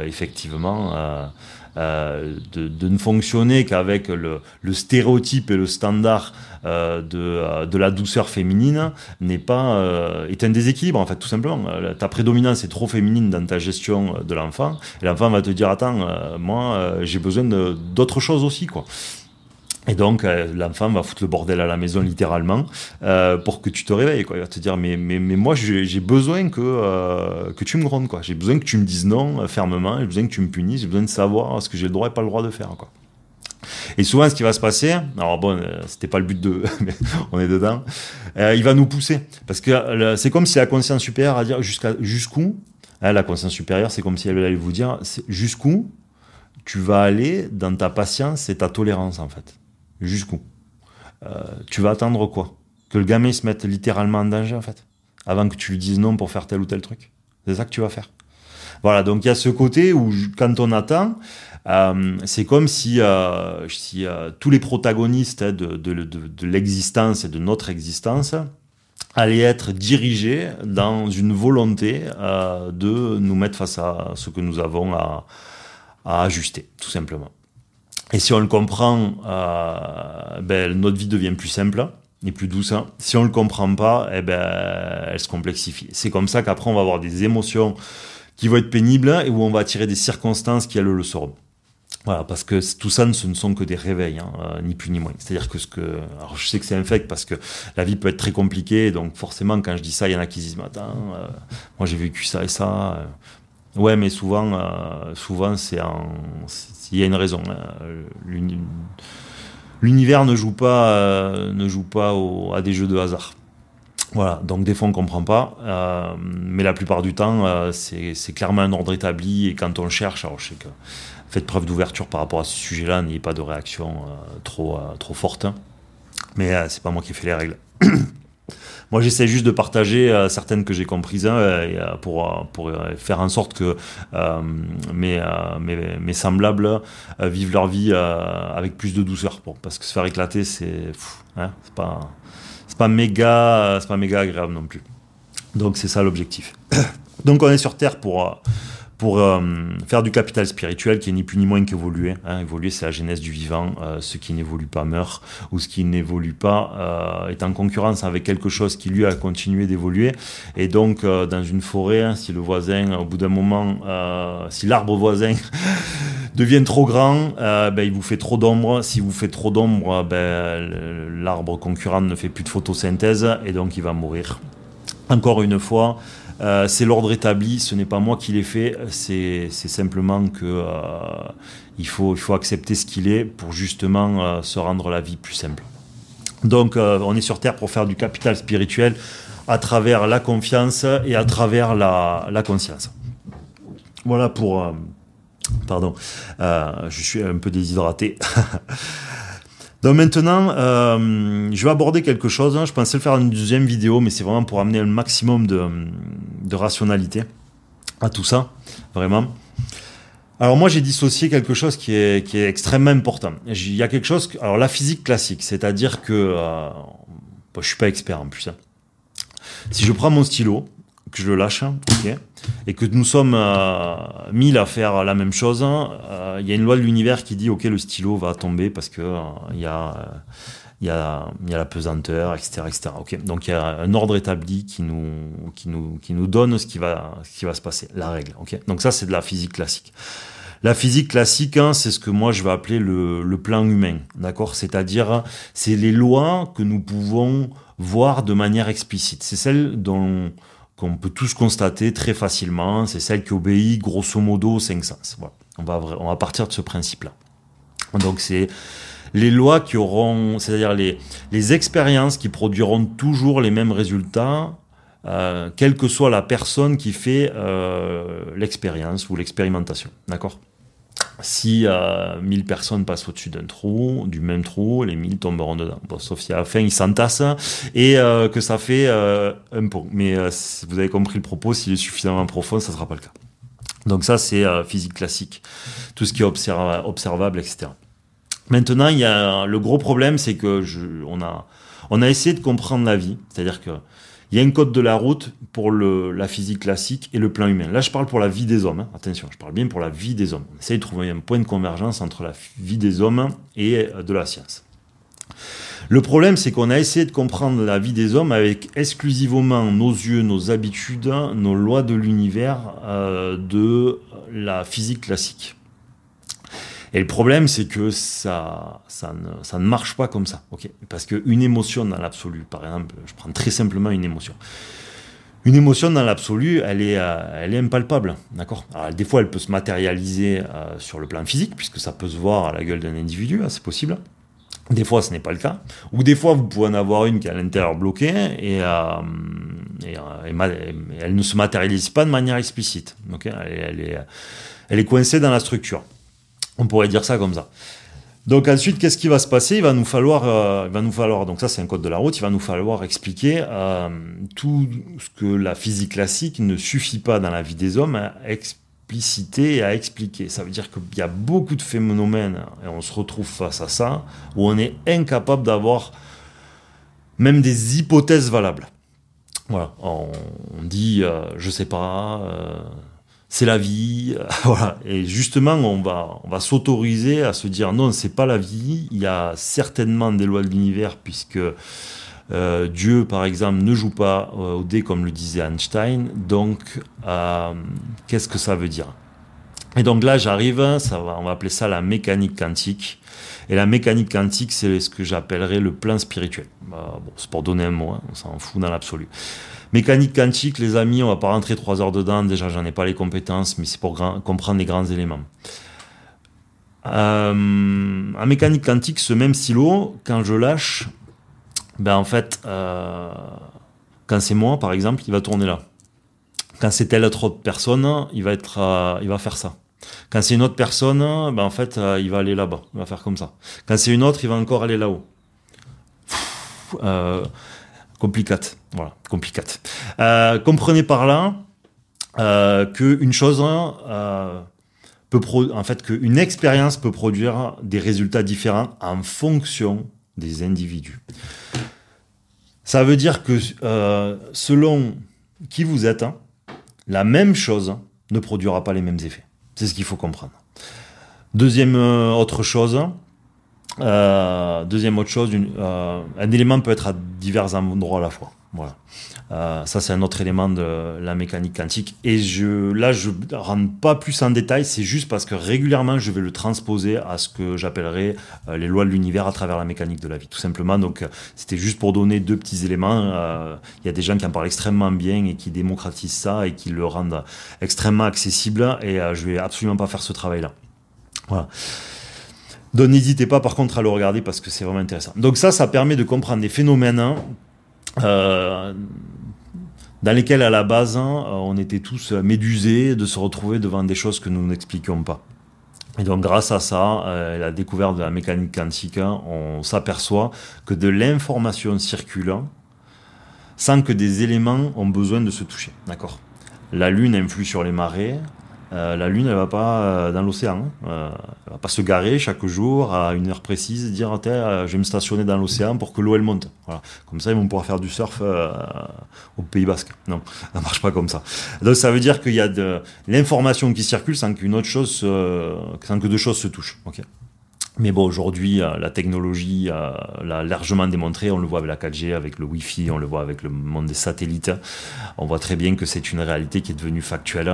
effectivement de ne fonctionner qu'avec le stéréotype et le standard de la douceur féminine est un déséquilibre, en fait, tout simplement. Ta prédominance est trop féminine dans ta gestion de l'enfant, et l'enfant va te dire, attends, moi, j'ai besoin d'autre chose aussi, quoi. Et donc, l'enfant va foutre le bordel à la maison, littéralement, pour que tu te réveilles, quoi. Il va te dire, mais moi, j'ai besoin que tu me grondes, quoi. J'ai besoin que tu me dises non, fermement. J'ai besoin que tu me punisses. J'ai besoin de savoir ce que j'ai le droit et pas le droit de faire, quoi. Et souvent, ce qui va se passer, alors bon, c'était pas le but de, mais on est dedans, il va nous pousser. Parce que c'est comme si la conscience supérieure a dire jusqu'où, la conscience supérieure, c'est comme si elle allait vous dire, jusqu'où tu vas aller dans ta patience et ta tolérance, en fait. Jusqu'où tu vas attendre quoi? Que le gamin se mette littéralement en danger, en fait, avant que tu lui dises non pour faire tel ou tel truc. C'est ça que tu vas faire. Voilà, donc il y a ce côté où quand on attend, c'est comme si tous les protagonistes de l'existence et de notre existence allaient être dirigés dans une volonté de nous mettre face à ce que nous avons à ajuster, tout simplement. Et si on le comprend, notre vie devient plus simple et plus douce. Si on le comprend pas, elle se complexifie. C'est comme ça qu'après, on va avoir des émotions qui vont être pénibles et où on va attirer des circonstances qui, elles, le seront. Voilà, parce que tout ça, ce ne sont que des réveils, ni plus ni moins. C'est-à-dire alors je sais que c'est un fait parce que la vie peut être très compliquée, donc forcément, quand je dis ça, il y en a qui disent, attends, moi j'ai vécu ça et ça. Ouais, mais souvent, il y a une raison. L'univers ne joue pas à des jeux de hasard. Voilà, donc des fois on comprend pas, mais la plupart du temps, c'est clairement un ordre établi, et quand on le cherche, alors je sais que faites preuve d'ouverture par rapport à ce sujet-là, n'ayez pas de réaction trop forte, mais c'est pas moi qui ai fait les règles. Moi, j'essaie juste de partager certaines que j'ai comprises pour faire en sorte que mes semblables vivent leur vie avec plus de douceur. Bon, parce que se faire éclater, c'est pas méga agréable non plus. Donc, c'est ça l'objectif. Donc, on est sur Terre pour faire du capital spirituel qui est ni plus ni moins qu'évoluer. Évoluer, c'est la genèse du vivant. Ce qui n'évolue pas meurt, ou ce qui n'évolue pas est en concurrence avec quelque chose qui, lui, a continué d'évoluer. Et donc, dans une forêt, si le voisin, au bout d'un moment, si l'arbre voisin devient trop grand, il vous fait trop d'ombre. Si vous faites trop d'ombre, l'arbre concurrent ne fait plus de photosynthèse, et donc il va mourir. Encore une fois, c'est l'ordre établi, ce n'est pas moi qui l'ai fait, c'est simplement que il faut accepter ce qu'il est pour justement se rendre la vie plus simple. Donc on est sur Terre pour faire du capital spirituel à travers la confiance et à travers la conscience. Voilà pour... pardon, je suis un peu déshydraté. Donc maintenant, je vais aborder quelque chose. Je pensais le faire dans une deuxième vidéo, mais c'est vraiment pour amener un maximum de rationalité à tout ça, vraiment. Alors moi, j'ai dissocié quelque chose qui est extrêmement important. Il y a quelque chose, alors la physique classique, c'est-à-dire que je suis pas expert en plus. Si je prends mon stylo, que je le lâche, okay, et que nous sommes 1000 à faire la même chose, il y a une loi de l'univers qui dit ok, le stylo va tomber parce que il y a la pesanteur, etc., etc. Okay. Donc il y a un ordre établi qui nous donne ce qui va se passer, la règle. Okay. Donc ça, c'est de la physique classique. La physique classique, c'est ce que moi je vais appeler le plan humain, d'accord ? C'est-à-dire, c'est les lois que nous pouvons voir de manière explicite. C'est celle qu'on peut tous constater très facilement, c'est celle qui obéit grosso modo aux 5 sens. Voilà. On va partir de ce principe-là. Donc c'est les lois qui auront, c'est-à-dire les expériences qui produiront toujours les mêmes résultats, quelle que soit la personne qui fait l'expérience ou l'expérimentation. D'accord ? Si 1000 personnes passent au-dessus du même trou, les 1000 tomberont dedans. Bon, sauf si à la fin ils s'entassent et que ça fait un pont. Mais vous avez compris le propos, s'il est suffisamment profond, ça ne sera pas le cas. Donc ça, c'est physique classique. Tout ce qui est observable, etc. Maintenant, il y a le gros problème, c'est que on a essayé de comprendre la vie. C'est-à-dire que Il y a un code de la route pour la physique classique et le plan humain. Là, je parle pour la vie des hommes. Hein. Attention, je parle bien pour la vie des hommes. On essaye de trouver un point de convergence entre la vie des hommes et de la science. Le problème, c'est qu'on a essayé de comprendre la vie des hommes avec exclusivement nos yeux, nos habitudes, nos lois de l'univers, de la physique classique. Et le problème, c'est que ça ne marche pas comme ça. Okay, parce qu'une émotion dans l'absolu, par exemple, je prends très simplement une émotion. Une émotion dans l'absolu, elle est impalpable, d'accord ? Alors, des fois, elle peut se matérialiser sur le plan physique, puisque ça peut se voir à la gueule d'un individu, c'est possible. Des fois, ce n'est pas le cas. Ou des fois, vous pouvez en avoir une qui est à l'intérieur bloquée et elle ne se matérialise pas de manière explicite. Okay, elle est coincée dans la structure. On pourrait dire ça comme ça. Donc ensuite, qu'est-ce qui va se passer ? Il va nous falloir, donc ça c'est un code de la route, il va nous falloir expliquer tout ce que la physique classique ne suffit pas dans la vie des hommes à expliciter et à expliquer. Ça veut dire qu'il y a beaucoup de phénomènes, et on se retrouve face à ça, où on est incapable d'avoir même des hypothèses valables. Voilà, on dit, je sais pas... c'est la vie, voilà. Et justement, on va s'autoriser à se dire non, c'est pas la vie. Il y a certainement des lois de l'univers puisque Dieu, par exemple, ne joue pas au dé comme le disait Einstein. Donc, qu'est-ce que ça veut dire ? Et donc là, on va appeler ça la mécanique quantique. Et la mécanique quantique, c'est ce que j'appellerais le plan spirituel. C'est pour donner un mot, on s'en fout dans l'absolu. Mécanique quantique, les amis, on va pas rentrer 3 heures dedans, déjà j'en ai pas les compétences, mais c'est pour comprendre les grands éléments. En mécanique quantique, ce même stylo, quand je lâche, en fait, quand c'est moi par exemple, il va tourner là. Quand c'est telle autre personne, il va faire ça. Quand c'est une autre personne, en fait, il va aller là-bas, il va faire comme ça. Quand c'est une autre, il va encore aller là-haut. Complicate, voilà, complicate. Comprenez par là qu'une chose qu'une expérience peut produire des résultats différents en fonction des individus. Ça veut dire que selon qui vous êtes, la même chose ne produira pas les mêmes effets. C'est ce qu'il faut comprendre. Deuxième autre chose, un élément peut être à divers endroits à la fois. Voilà. Ça, c'est un autre élément de la mécanique quantique. Et je ne rentre pas plus en détail, c'est juste parce que régulièrement, je vais le transposer à ce que j'appellerais les lois de l'univers à travers la mécanique de la vie, tout simplement. Donc, c'était juste pour donner 2 petits éléments. Il y a des gens qui en parlent extrêmement bien et qui démocratisent ça et qui le rendent extrêmement accessible. Et je vais absolument pas faire ce travail-là. Voilà. Donc, n'hésitez pas, par contre, à le regarder parce que c'est vraiment intéressant. Donc, ça permet de comprendre des phénomènes dans lesquels à la base on était tous médusés de se retrouver devant des choses que nous n'expliquions pas. Et donc grâce à ça, la découverte de la mécanique quantique, on s'aperçoit que de l'information circule sans que des éléments ont besoin de se toucher. D'accord ? La Lune influe sur les marées. La Lune, elle va pas dans l'océan. Elle va pas se garer chaque jour à une heure précise, dire je vais me stationner dans l'océan pour que l'eau elle monte. Voilà. Comme ça, ils vont pouvoir faire du surf au Pays Basque. Non, ça marche pas comme ça. Donc ça veut dire qu'il y a de l'information qui circule sans que 2 choses se touchent. Okay. Mais bon, aujourd'hui, la technologie l'a largement démontré. On le voit avec la 4G, avec le Wi-Fi, on le voit avec le monde des satellites. On voit très bien que c'est une réalité qui est devenue factuelle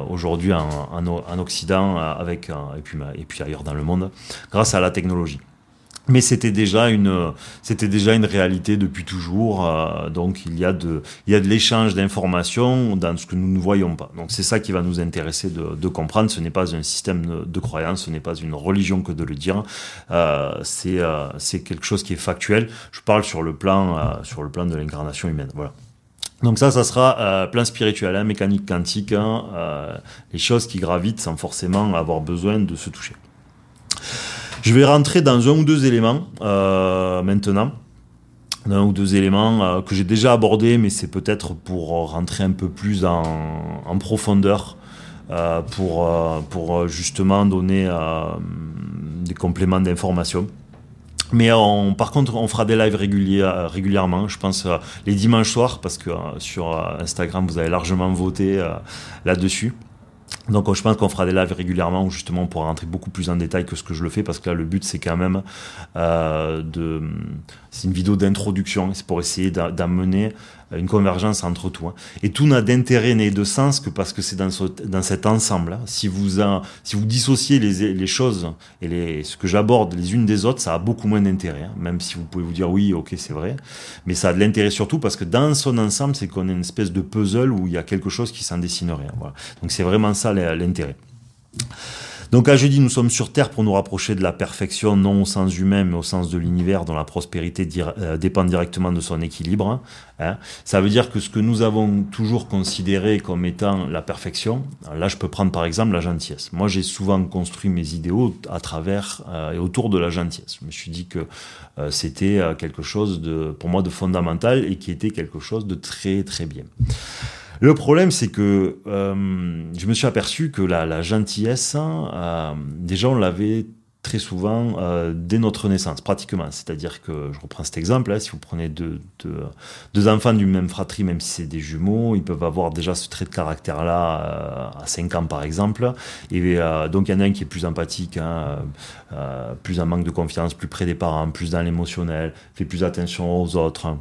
aujourd'hui en Occident, et puis ailleurs dans le monde, grâce à la technologie. Mais c'était déjà une réalité depuis toujours. Donc il y a de l'échange d'informations dans ce que nous ne voyons pas. Donc c'est ça qui va nous intéresser de comprendre. Ce n'est pas un système de croyance, ce n'est pas une religion que de le dire. C'est quelque chose qui est factuel. Je parle sur le plan de l'incarnation humaine. Voilà. Donc ça sera plan spirituel, mécanique quantique, les choses qui gravitent sans forcément avoir besoin de se toucher. Je vais rentrer dans 1 ou 2 éléments maintenant. 1 ou 2 éléments que j'ai déjà abordés, mais c'est peut-être pour rentrer un peu plus en profondeur, pour justement donner des compléments d'information. Mais par contre, on fera des lives régulièrement. Je pense les dimanches soirs, parce que sur Instagram, vous avez largement voté là-dessus. Donc je pense qu'on fera des lives régulièrement où justement on pourra rentrer beaucoup plus en détail que ce que je le fais, parce que là le but c'est quand même c'est une vidéo d'introduction, c'est pour essayer d'amener une convergence entre tout, hein. Et tout n'a d'intérêt ni de sens que parce que c'est dans cet ensemble, hein. Si vous dissociez les choses et ce que j'aborde les unes des autres, ça a beaucoup moins d'intérêt, hein. Même si vous pouvez vous dire oui, ok, c'est vrai, mais ça a de l'intérêt surtout parce que dans son ensemble, c'est qu'on a une espèce de puzzle où il y a quelque chose qui s'en dessinerait, hein. Voilà. Donc c'est vraiment ça l'intérêt. Donc à jeudi, nous sommes sur Terre pour nous rapprocher de la perfection, non au sens humain, mais au sens de l'univers, dont la prospérité dépend directement de son équilibre, hein. Ça veut dire que ce que nous avons toujours considéré comme étant la perfection, là je peux prendre par exemple la gentillesse. Moi j'ai souvent construit mes idéaux à travers et autour de la gentillesse. Je me suis dit que c'était quelque chose pour moi de fondamental et qui était quelque chose de très très bien. Le problème, c'est que je me suis aperçu que la gentillesse, déjà on l'avait très souvent dès notre naissance, pratiquement. C'est-à-dire que, je reprends cet exemple, hein, si vous prenez deux enfants d'une même fratrie, même si c'est des jumeaux, ils peuvent avoir déjà ce trait de caractère-là à 5 ans par exemple. Et donc il y en a un qui est plus empathique, hein, plus en manque de confiance, plus près des parents, plus dans l'émotionnel, fait plus attention aux autres.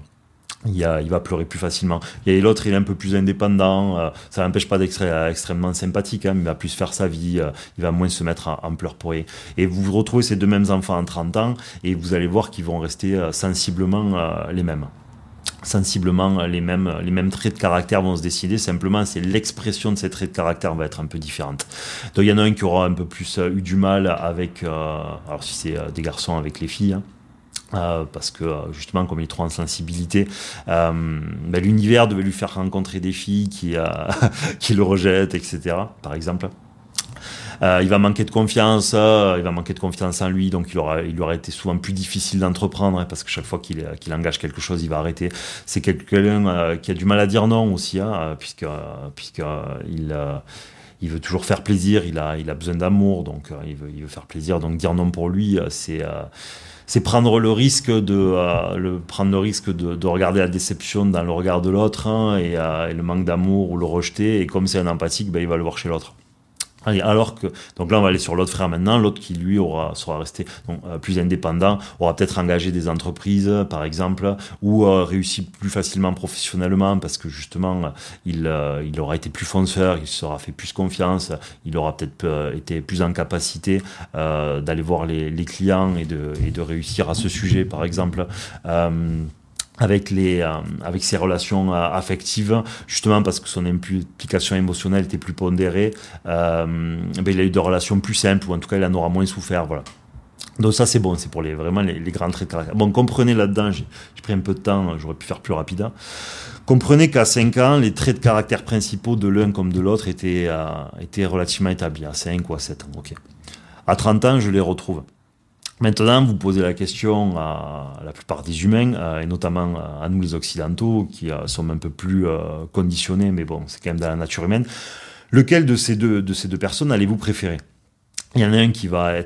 Il va pleurer plus facilement. Et l'autre, il est un peu plus indépendant. Ça n'empêche pas d'être extrêmement sympathique, hein, mais il va plus faire sa vie. Il va moins se mettre en pleurs pour rien. Et vous retrouvez ces deux mêmes enfants en 30 ans et vous allez voir qu'ils vont rester sensiblement les mêmes. Sensiblement les mêmes traits de caractère vont se décider. Simplement, c'est l'expression de ces traits de caractère va être un peu différente. Donc il y en a un qui aura un peu plus eu du mal avec, alors si c'est des garçons, avec les filles, hein. Parce que justement comme il est trop en sensibilité, l'univers devait lui faire rencontrer des filles qui le rejettent, etc. par exemple. Il va manquer de confiance, il va manquer de confiance en lui, donc il lui aura été souvent plus difficile d'entreprendre, hein, parce que chaque fois qu'il engage quelque chose, il va arrêter. C'est quelqu'un qui a du mal à dire non aussi, hein, il veut toujours faire plaisir, il a besoin d'amour, donc il veut faire plaisir, donc dire non pour lui, c'est prendre le risque de regarder la déception dans le regard de l'autre, hein, et le manque d'amour ou le rejeter, et comme c'est un empathique, il va le voir chez l'autre. Alors que, donc là on va aller sur l'autre frère maintenant, l'autre qui lui sera resté plus indépendant, aura peut-être engagé des entreprises par exemple, ou réussi plus facilement professionnellement parce que justement il aura été plus fonceur, il se sera fait plus confiance, il aura peut-être été plus en capacité d'aller voir les clients et de réussir à ce sujet par exemple. Avec ses relations affectives, justement parce que son implication émotionnelle était plus pondérée, il a eu des relations plus simples, ou en tout cas il en aura moins souffert, voilà. Donc ça c'est bon, c'est pour vraiment les grands traits de caractère. Bon, comprenez là-dedans, j'ai pris un peu de temps, j'aurais pu faire plus rapide, hein. Comprenez qu'à 5 ans, les traits de caractère principaux de l'un comme de l'autre étaient relativement établis, à 5 ou à 7 ans, ok. À 30 ans, je les retrouve. Maintenant, vous posez la question à la plupart des humains, et notamment à nous les Occidentaux, qui sommes un peu plus conditionnés, mais bon, c'est quand même dans la nature humaine. Lequel de ces deux personnes allez-vous préférer ? Il y en a un qui va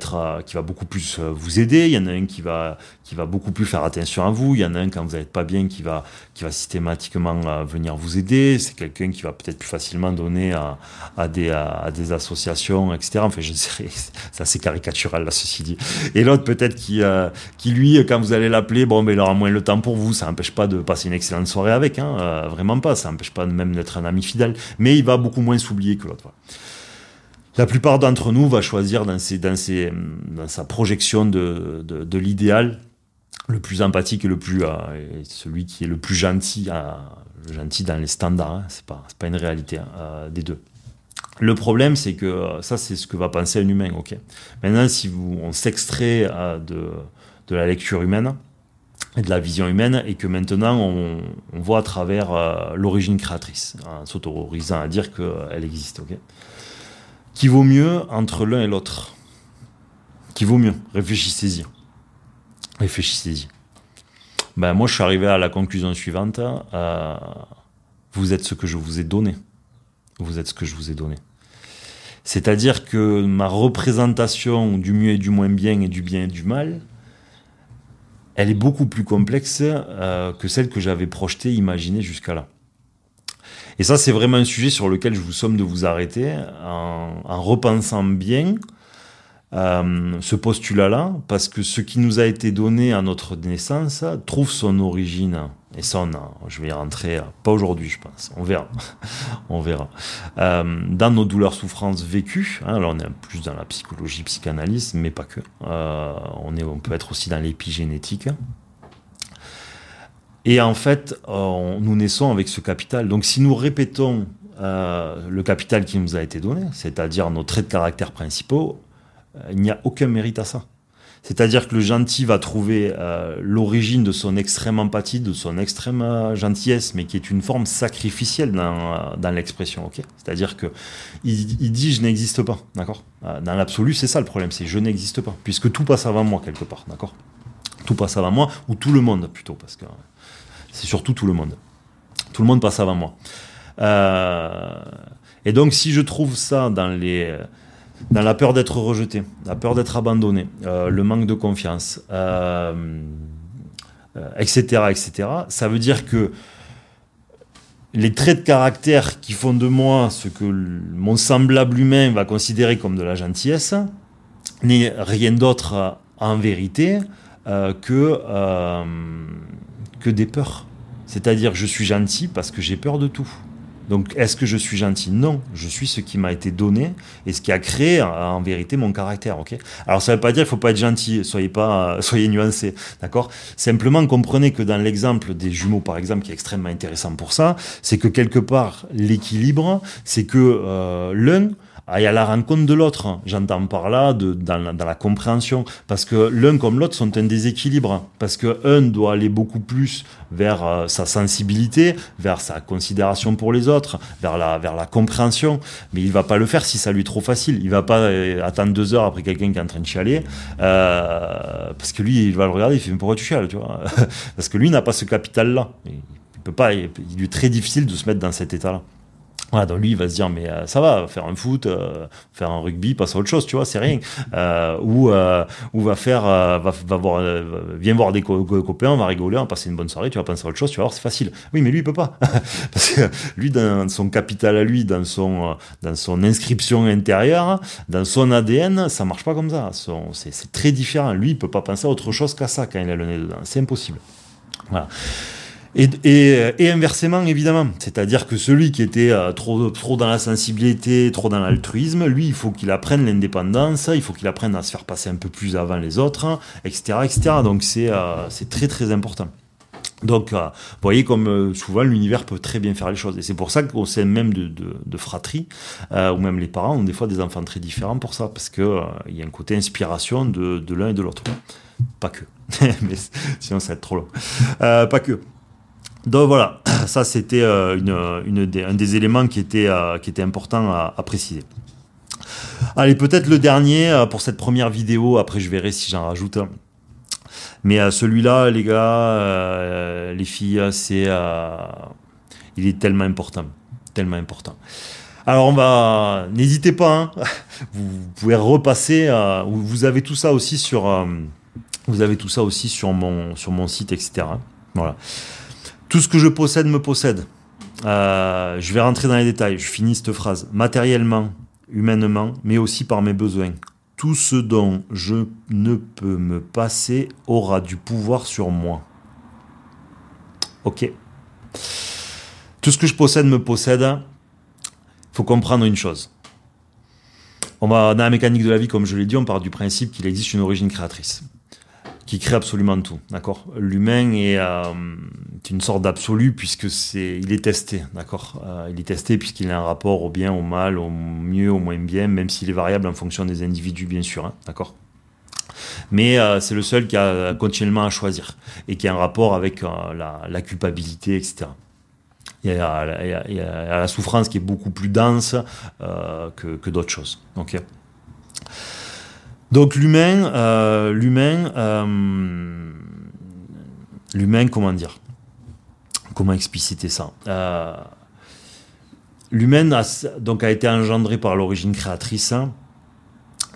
beaucoup plus vous aider, il y en a un qui va beaucoup plus faire attention à vous, il y en a un quand vous n'êtes pas bien qui va systématiquement venir vous aider, c'est quelqu'un qui va peut-être plus facilement donner à des associations, etc. Enfin, je sais, c'est assez caricatural là, ceci dit. Et l'autre peut-être qui lui, quand vous allez l'appeler, il aura moins le temps pour vous, ça n'empêche pas de passer une excellente soirée avec, hein, vraiment pas, ça n'empêche pas même d'être un ami fidèle, mais il va beaucoup moins s'oublier que l'autre. Voilà. La plupart d'entre nous va choisir dans sa projection de l'idéal le plus empathique et celui qui est le plus gentil, le gentil dans les standards, hein, c'est pas une réalité, hein, des deux. Le problème, c'est que ça, c'est ce que va penser un humain, ok. Maintenant, si on s'extrait de la lecture humaine et de la vision humaine, et que maintenant on voit à travers l'origine créatrice, en s'autorisant à dire qu'elle existe, ok. Qui vaut mieux entre l'un et l'autre? Qui vaut mieux? Réfléchissez-y. Réfléchissez-y. Moi, je suis arrivé à la conclusion suivante. Vous êtes ce que je vous ai donné. Vous êtes ce que je vous ai donné. C'est-à-dire que ma représentation du mieux et du moins bien et du bien et du mal elle est beaucoup plus complexe que celle que j'avais projetée, imaginée jusqu'à là. Et ça, c'est vraiment un sujet sur lequel je vous somme de vous arrêter en repensant bien ce postulat-là, parce que ce qui nous a été donné à notre naissance trouve son origine, et ça, je vais y rentrer, pas aujourd'hui, je pense, on verra, on verra, dans nos douleurs, souffrances vécues. Hein, là, on est plus dans la psychologie, psychanalyse, mais pas que. On peut être aussi dans l'épigénétique. Et en fait, nous naissons avec ce capital. Donc si nous répétons le capital qui nous a été donné, c'est-à-dire nos traits de caractère principaux, il n'y a aucun mérite à ça. C'est-à-dire que le gentil va trouver l'origine de son extrême empathie, de son extrême gentillesse, mais qui est une forme sacrificielle dans l'expression. Okay, c'est-à-dire que il dit « je n'existe pas ». D'accord, dans l'absolu, c'est ça le problème, c'est « je n'existe pas », puisque tout passe avant moi quelque part. D'accord, tout passe avant moi, ou tout le monde plutôt, parce que c'est surtout tout le monde. Tout le monde passe avant moi. Et donc, si je trouve ça dans la peur d'être rejeté, la peur d'être abandonné, le manque de confiance, etc., etc., ça veut dire que les traits de caractère qui font de moi ce que mon semblable humain va considérer comme de la gentillesse n'est rien d'autre en vérité que des peurs. C'est-à-dire, je suis gentil parce que j'ai peur de tout. Donc, est-ce que je suis gentil? Non, je suis ce qui m'a été donné et ce qui a créé en vérité mon caractère. Okay, alors, ça ne veut pas dire qu'il ne faut pas être gentil, soyez nuancés, d'accord? Simplement, comprenez que dans l'exemple des jumeaux, par exemple, qui est extrêmement intéressant pour ça, c'est que quelque part, l'équilibre, c'est que l'un aille à la rencontre de l'autre. J'entends par là dans la compréhension, parce que l'un comme l'autre sont un déséquilibre, parce que un doit aller beaucoup plus vers sa sensibilité, vers sa considération pour les autres, vers la compréhension, mais il va pas le faire si ça lui est trop facile. Il va pas attendre 2 heures après quelqu'un qui est en train de chialer, parce que lui, il va le regarder, il fait « mais pourquoi tu chiales ?» tu vois, parce que lui n'a pas ce capital-là. Il peut pas, il lui est très difficile de se mettre dans cet état-là. Voilà, donc lui, il va se dire, mais ça va, faire un foot, faire un rugby, passe à autre chose, tu vois, c'est rien. Ou va faire, viens voir des copains, on va rigoler, on va passer une bonne soirée, tu vas penser à autre chose, tu vas voir, c'est facile. Oui, mais lui, il peut pas. Parce que lui, dans son capital à lui, dans son inscription intérieure, dans son ADN, ça marche pas comme ça. C'est très différent. Lui, il peut pas penser à autre chose qu'à ça quand il a le nez dedans. C'est impossible. Voilà. Et inversement, évidemment. C'est-à-dire que celui qui était trop dans la sensibilité, trop dans l'altruisme, lui, il faut qu'il apprenne l'indépendance, il faut qu'il apprenne à se faire passer un peu plus avant les autres, etc., etc. Donc, c'est très, très important. Donc, vous voyez comme souvent, l'univers peut très bien faire les choses. Et c'est pour ça qu'au sein même de fratrie, ou même les parents ont des fois des enfants très différents pour ça, parce que il y a un côté inspiration de l'un et de l'autre. Pas que. Mais sinon, ça va être trop long. Pas que. Donc voilà, ça c'était un des éléments qui était important à préciser. Allez, peut-être le dernier pour cette première vidéo, après je verrai si j'en rajoute. Mais celui-là, les gars, les filles, il est tellement important, tellement important. Alors n'hésitez pas, hein, vous pouvez repasser, vous avez tout ça aussi sur mon site, etc. Voilà. Tout ce que je possède me possède. Je vais rentrer dans les détails, je finis cette phrase. Matériellement, humainement, mais aussi par mes besoins. Tout ce dont je ne peux me passer aura du pouvoir sur moi. Ok. Tout ce que je possède me possède. Il faut comprendre une chose. Dans la mécanique de la vie, comme je l'ai dit, on part du principe qu'il existe une origine créatrice qui crée absolument tout, d'accord. L'humain est une sorte d'absolu puisque il est testé, d'accord. Il est testé puisqu'il a un rapport au bien, au mal, au mieux, au moins bien, même s'il est variable en fonction des individus, bien sûr, hein, d'accord. Mais c'est le seul qui a continuellement à choisir et qui a un rapport avec la culpabilité, etc. Il y a la souffrance qui est beaucoup plus dense que d'autres choses, ok. Donc l'humain, comment dire? Comment expliciter ça? L'humain a été engendré par l'origine créatrice, hein,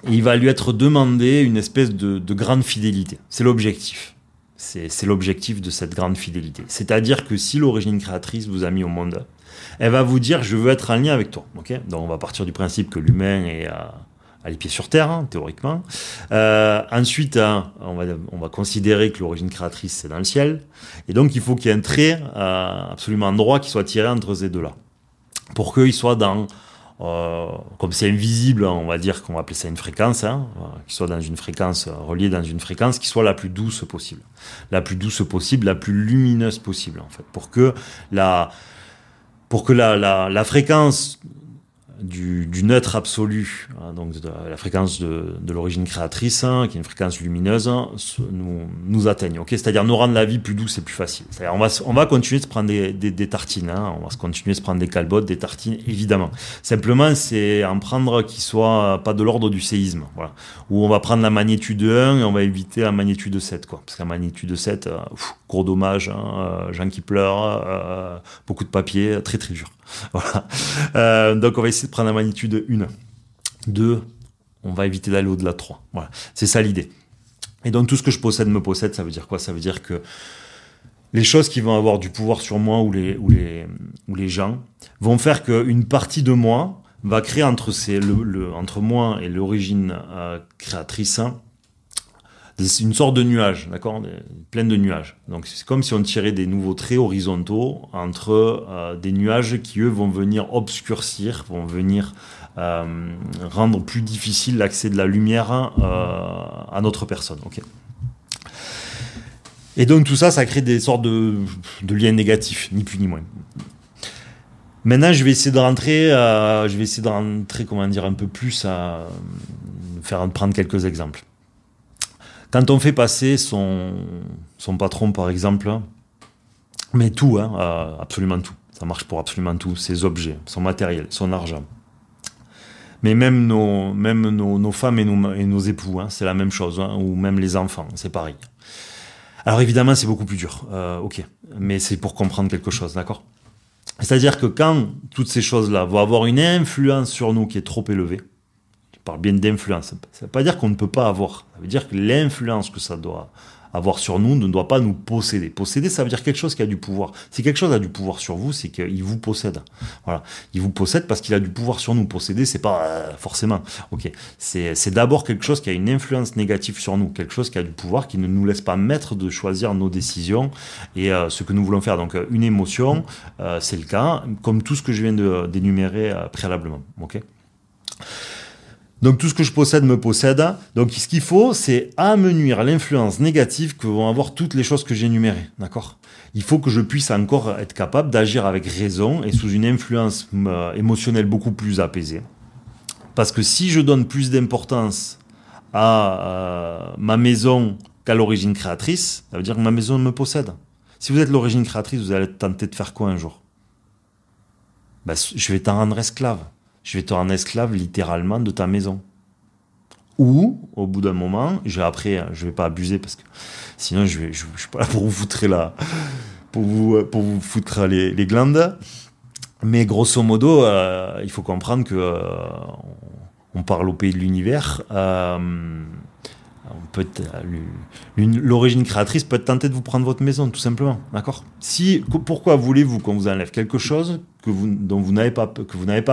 et il va lui être demandé une espèce de grande fidélité. C'est l'objectif. C'est l'objectif de cette grande fidélité. C'est-à-dire que si l'origine créatrice vous a mis au monde, elle va vous dire « je veux être en lien avec toi ». Okay, donc on va partir du principe que l'humain est à les pieds sur terre, hein, théoriquement. Ensuite, on va considérer que l'origine créatrice, c'est dans le ciel. Et donc, il faut qu'il y ait un trait absolument droit qui soit tiré entre ces deux-là. Pour qu'il soit dans... comme c'est invisible, on va dire qu'on va appeler ça une fréquence, hein, qu'il soit dans une fréquence, relié dans une fréquence qui soit la plus douce possible. La plus douce possible, la plus lumineuse possible, en fait. Pour que la fréquence du neutre absolu, hein, donc de la fréquence de l'origine créatrice, hein, qui est une fréquence lumineuse, nous atteigne. Okay, c'est-à-dire nous rendre la vie plus douce et plus facile. C'est-à-dire on va continuer de se prendre des tartines, hein, on va continuer de se prendre des calbottes, des tartines, évidemment. Simplement, c'est en prendre qui soit pas de l'ordre du séisme. Voilà. Où on va prendre la magnitude 1 et on va éviter la magnitude 7, quoi. Parce qu'à magnitude 7, gros dommage, hein, gens qui pleurent, beaucoup de papier, très très dur. Voilà. Donc on va essayer de prendre la magnitude 1. 2, on va éviter d'aller au-delà de 3. Voilà. C'est ça l'idée. Et donc tout ce que je possède me possède, ça veut dire quoi? Ça veut dire que les choses qui vont avoir du pouvoir sur moi ou les gens vont faire qu'une partie de moi va créer entre moi et l'origine créatrice une sorte de nuage, d'accord, plein de nuages. Donc c'est comme si on tirait des nouveaux traits horizontaux entre des nuages qui eux vont venir obscurcir, vont venir rendre plus difficile l'accès de la lumière à notre personne. Okay. Et donc tout ça, ça crée des sortes de liens négatifs, ni plus ni moins. Maintenant, je vais essayer de rentrer, comment dire, un peu plus prendre quelques exemples. Quand on fait passer son patron, par exemple, mais tout, hein, absolument tout, ça marche pour absolument tout, ses objets, son matériel, son argent, mais même nos femmes et nos époux, hein, c'est la même chose, hein, ou même les enfants, c'est pareil. Alors évidemment, c'est beaucoup plus dur, ok, mais c'est pour comprendre quelque chose, d'accord ? C'est-à-dire que quand toutes ces choses-là vont avoir une influence sur nous qui est trop élevée, je parle bien d'influence, ça ne veut pas dire qu'on ne peut pas avoir, ça veut dire que l'influence que ça doit avoir sur nous ne doit pas nous posséder. Posséder, ça veut dire quelque chose qui a du pouvoir. Si quelque chose a du pouvoir sur vous, c'est qu'il vous possède. Voilà. Il vous possède parce qu'il a du pouvoir sur nous. Posséder, c'est pas forcément. Ok. C'est d'abord quelque chose qui a une influence négative sur nous. Quelque chose qui a du pouvoir, qui ne nous laisse pas maître de choisir nos décisions et ce que nous voulons faire. Donc, une émotion, c'est le cas, comme tout ce que je viens d'énumérer préalablement. Ok. Donc tout ce que je possède me possède. Donc ce qu'il faut, c'est amenuire l'influence négative que vont avoir toutes les choses que j'ai énumérées. D'accord ? Il faut que je puisse encore être capable d'agir avec raison et sous une influence émotionnelle beaucoup plus apaisée. Parce que si je donne plus d'importance à ma maison qu'à l'origine créatrice, ça veut dire que ma maison me possède. Si vous êtes l'origine créatrice, vous allez tenter de faire quoi un jour ? Je vais t'en rendre esclave. Je vais te rendre esclave littéralement de ta maison. Ou, au bout d'un moment, je vais pas abuser parce que sinon je suis pas là pour vous foutre pour vous foutre les glandes. Mais grosso modo, il faut comprendre que on parle au pays de l'univers. L'origine créatrice peut tenter de vous prendre votre maison, tout simplement, d'accord ? Pourquoi voulez-vous qu'on vous enlève quelque chose dont vous n'avez pas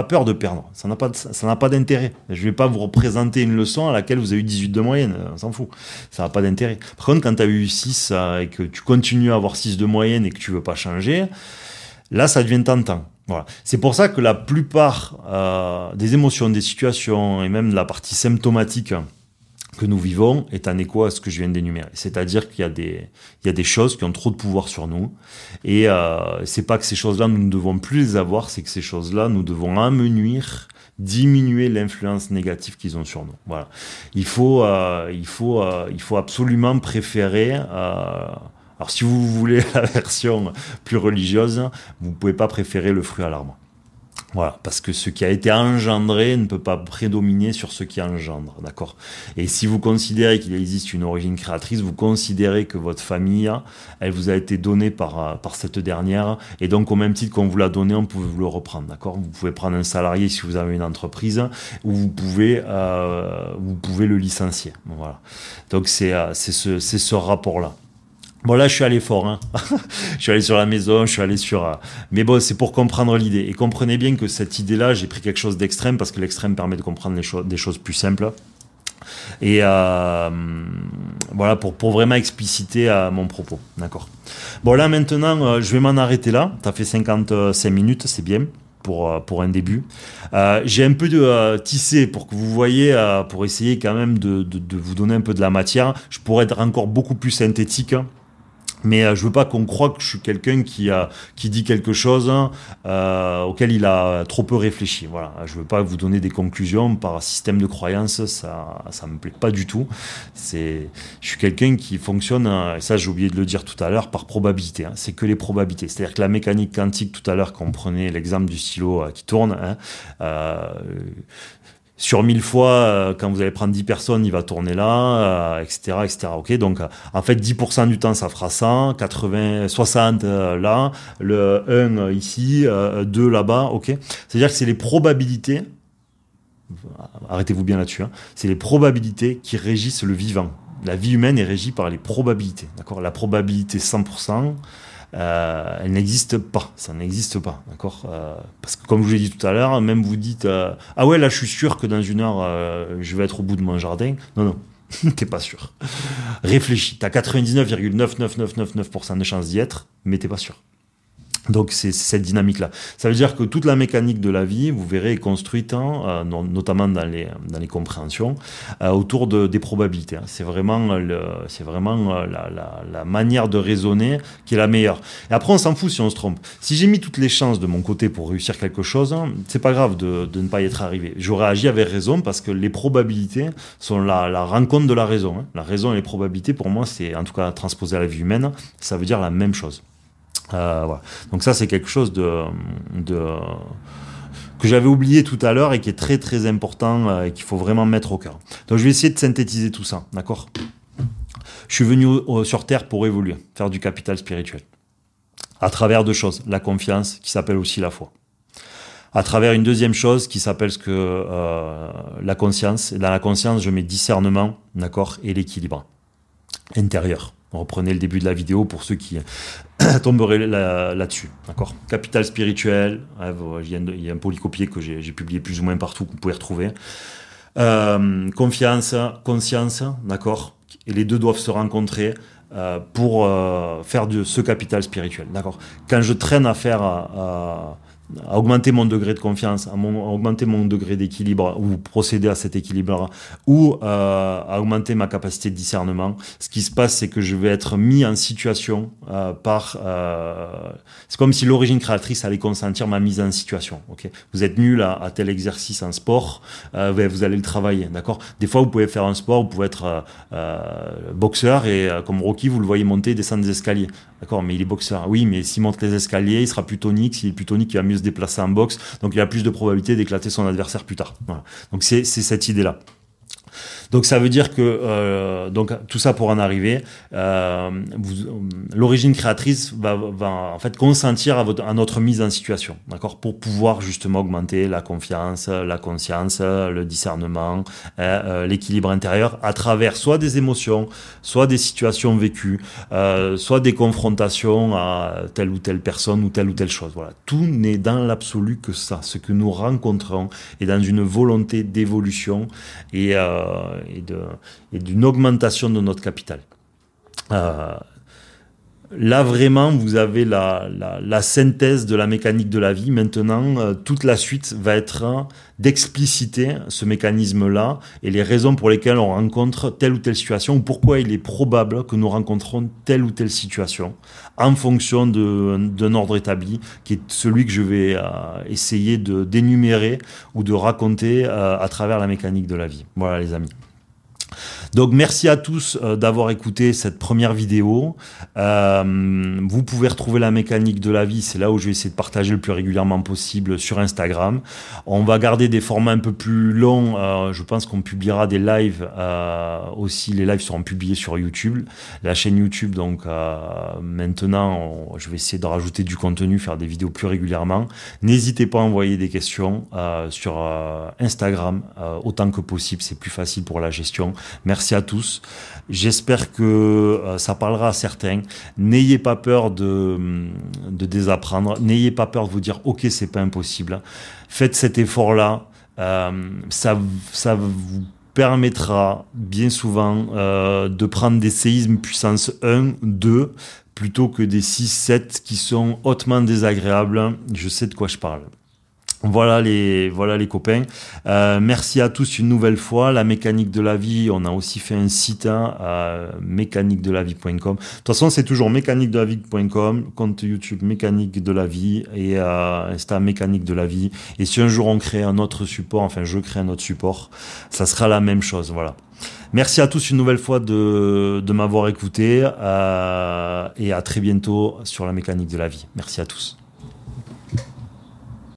peur de perdre ? Ça n'a pas d'intérêt. Je ne vais pas vous représenter une leçon à laquelle vous avez eu 18 de moyenne, on s'en fout. Ça n'a pas d'intérêt. Par contre, quand tu as eu 6 et que tu continues à avoir 6 de moyenne et que tu ne veux pas changer, là, ça devient tentant. Voilà. C'est pour ça que la plupart des émotions, des situations et même de la partie symptomatique que nous vivons est en écho à ce que je viens d'énumérer. C'est-à-dire qu'il y a des choses qui ont trop de pouvoir sur nous. Et c'est pas que ces choses-là, nous ne devons plus les avoir, c'est que ces choses-là, nous devons diminuer l'influence négative qu'ils ont sur nous. Voilà. Il faut absolument préférer... alors si vous voulez la version plus religieuse, vous pouvez pas préférer le fruit à l'arbre. Voilà, parce que ce qui a été engendré ne peut pas prédominer sur ce qui engendre, d'accord ? Et si vous considérez qu'il existe une origine créatrice, vous considérez que votre famille, elle vous a été donnée par cette dernière, et donc au même titre qu'on vous l'a donné, on peut vous le reprendre, d'accord ? Vous pouvez prendre un salarié si vous avez une entreprise, ou vous pouvez le licencier. Voilà. Donc c'est ce rapport-là. Bon, là, je suis allé fort, hein. Je suis allé sur la maison, je suis allé sur... Mais bon, c'est pour comprendre l'idée. Et comprenez bien que cette idée-là, j'ai pris quelque chose d'extrême, parce que l'extrême permet de comprendre des choses plus simples. Et voilà, pour vraiment expliciter mon propos. D'accord. Bon, là, maintenant, je vais m'en arrêter là. Ça fait 55 minutes, c'est bien. Pour un début. J'ai un peu de tissé pour que vous voyez, pour essayer quand même de vous donner un peu de la matière. Je pourrais être encore beaucoup plus synthétique, mais je veux pas qu'on croie que je suis quelqu'un qui dit quelque chose auquel il a trop peu réfléchi. Voilà, je veux pas vous donner des conclusions par système de croyance, ça me plaît pas du tout. Je suis quelqu'un qui fonctionne, et ça j'ai oublié de le dire tout à l'heure, par probabilité. Hein. C'est que les probabilités. C'est-à-dire que la mécanique quantique tout à l'heure, quand on prenait l'exemple du stylo qui tourne, hein, sur 1000 fois, quand vous allez prendre 10 personnes, il va tourner là, etc., etc. Ok, donc en fait 10% du temps ça fera ça, 80, 60 là, le 1 ici, 2 là-bas. Ok, c'est-à-dire que c'est les probabilités. Arrêtez-vous bien là-dessus. Hein, c'est les probabilités qui régissent le vivant. La vie humaine est régie par les probabilités. D'accord, la probabilité 100%. Elle n'existe pas, ça n'existe pas, d'accord, parce que comme je vous l'ai dit tout à l'heure, même vous dites ah ouais là je suis sûr que dans une heure je vais être au bout de mon jardin. Non, t'es pas sûr. Réfléchis, t'as 99,99999% de chances d'y être, mais t'es pas sûr. Donc c'est cette dynamique-là. Ça veut dire que toute la mécanique de la vie, vous verrez, est construite, notamment dans les compréhensions, autour des probabilités. Hein. C'est vraiment la manière de raisonner qui est la meilleure. Et après, on s'en fout si on se trompe. Si j'ai mis toutes les chances de mon côté pour réussir quelque chose, c'est pas grave de ne pas y être arrivé. J'aurais agi avec raison parce que les probabilités sont la rencontre de la raison. Hein. La raison et les probabilités, pour moi, c'est en tout cas transposé à la vie humaine, ça veut dire la même chose. Voilà. Donc ça c'est quelque chose que j'avais oublié tout à l'heure et qui est très très important et qu'il faut vraiment mettre au cœur. Donc je vais essayer de synthétiser tout ça, d'accord ? Je suis venu sur Terre pour évoluer, faire du capital spirituel. À travers deux choses, la confiance qui s'appelle aussi la foi. À travers une deuxième chose qui s'appelle la conscience. Et dans la conscience, je mets discernement, d'accord, et l'équilibre intérieur. Reprenez le début de la vidéo pour ceux qui tomberaient là-dessus. D'accord ? Capital spirituel, il y a un polycopier que j'ai publié plus ou moins partout, que vous pouvez retrouver. Confiance, conscience, d'accord ? Et les deux doivent se rencontrer pour faire de ce capital spirituel. D'accord ? Quand je traîne à faire... à augmenter mon degré de confiance, à augmenter mon degré d'équilibre ou procéder à cet équilibre ou à augmenter ma capacité de discernement. Ce qui se passe, c'est que je vais être mis en situation c'est comme si l'origine créatrice allait consentir ma mise en situation. Okay, vous êtes nul à tel exercice en sport, vous allez le travailler. D'accord. Des fois, vous pouvez faire un sport, vous pouvez être boxeur et comme Rocky, vous le voyez monter et descendre des escaliers. D'accord, mais il est boxeur. Oui, mais s'il monte les escaliers, il sera plus tonique. S'il est plus tonique, il va mieux se déplacer en boxe. Donc, il a plus de probabilité d'éclater son adversaire plus tard. Voilà. Donc, c'est cette idée-là. Donc ça veut dire que donc tout ça pour en arriver, l'origine créatrice va en fait consentir à notre mise en situation, d'accord, pour pouvoir justement augmenter la confiance, la conscience, le discernement, l'équilibre intérieur à travers soit des émotions, soit des situations vécues, soit des confrontations à telle ou telle personne ou telle chose. Voilà, tout n'est dans l'absolu que ça. Ce que nous rencontrons est dans une volonté d'évolution et d'une augmentation de notre capital. Là, vraiment, vous avez la synthèse de la mécanique de la vie. Maintenant, toute la suite va être d'expliciter ce mécanisme-là et les raisons pour lesquelles on rencontre telle ou telle situation ou pourquoi il est probable que nous rencontrons telle ou telle situation en fonction d'un ordre établi qui est celui que je vais essayer d'énumérer ou de raconter à travers la mécanique de la vie. Voilà, les amis. Donc merci à tous d'avoir écouté cette première vidéo. Vous pouvez retrouver la mécanique de la vie, c'est là où je vais essayer de partager le plus régulièrement possible sur Instagram. On va garder des formats un peu plus longs, je pense qu'on publiera des lives aussi, les lives seront publiés sur YouTube, la chaîne YouTube, donc maintenant je vais essayer de rajouter du contenu, faire des vidéos plus régulièrement. N'hésitez pas à envoyer des questions sur Instagram autant que possible, c'est plus facile pour la gestion. Merci merci à tous. J'espère que ça parlera à certains. N'ayez pas peur de désapprendre. N'ayez pas peur de vous dire « Ok, c'est pas impossible ». Faites cet effort-là. Ça vous permettra bien souvent de prendre des séismes puissance 1, 2, plutôt que des 6, 7 qui sont hautement désagréables. Je sais de quoi je parle. Voilà les copains. Merci à tous une nouvelle fois. La mécanique de la vie, on a aussi fait un site mécaniquedelavie.com. De toute façon, c'est toujours mécaniquedelavie.com, compte YouTube mécanique de la vie et Insta mécanique de la vie. Et si un jour on crée un autre support, enfin je crée un autre support, ça sera la même chose. Voilà. Merci à tous une nouvelle fois de m'avoir écouté et à très bientôt sur la mécanique de la vie. Merci à tous.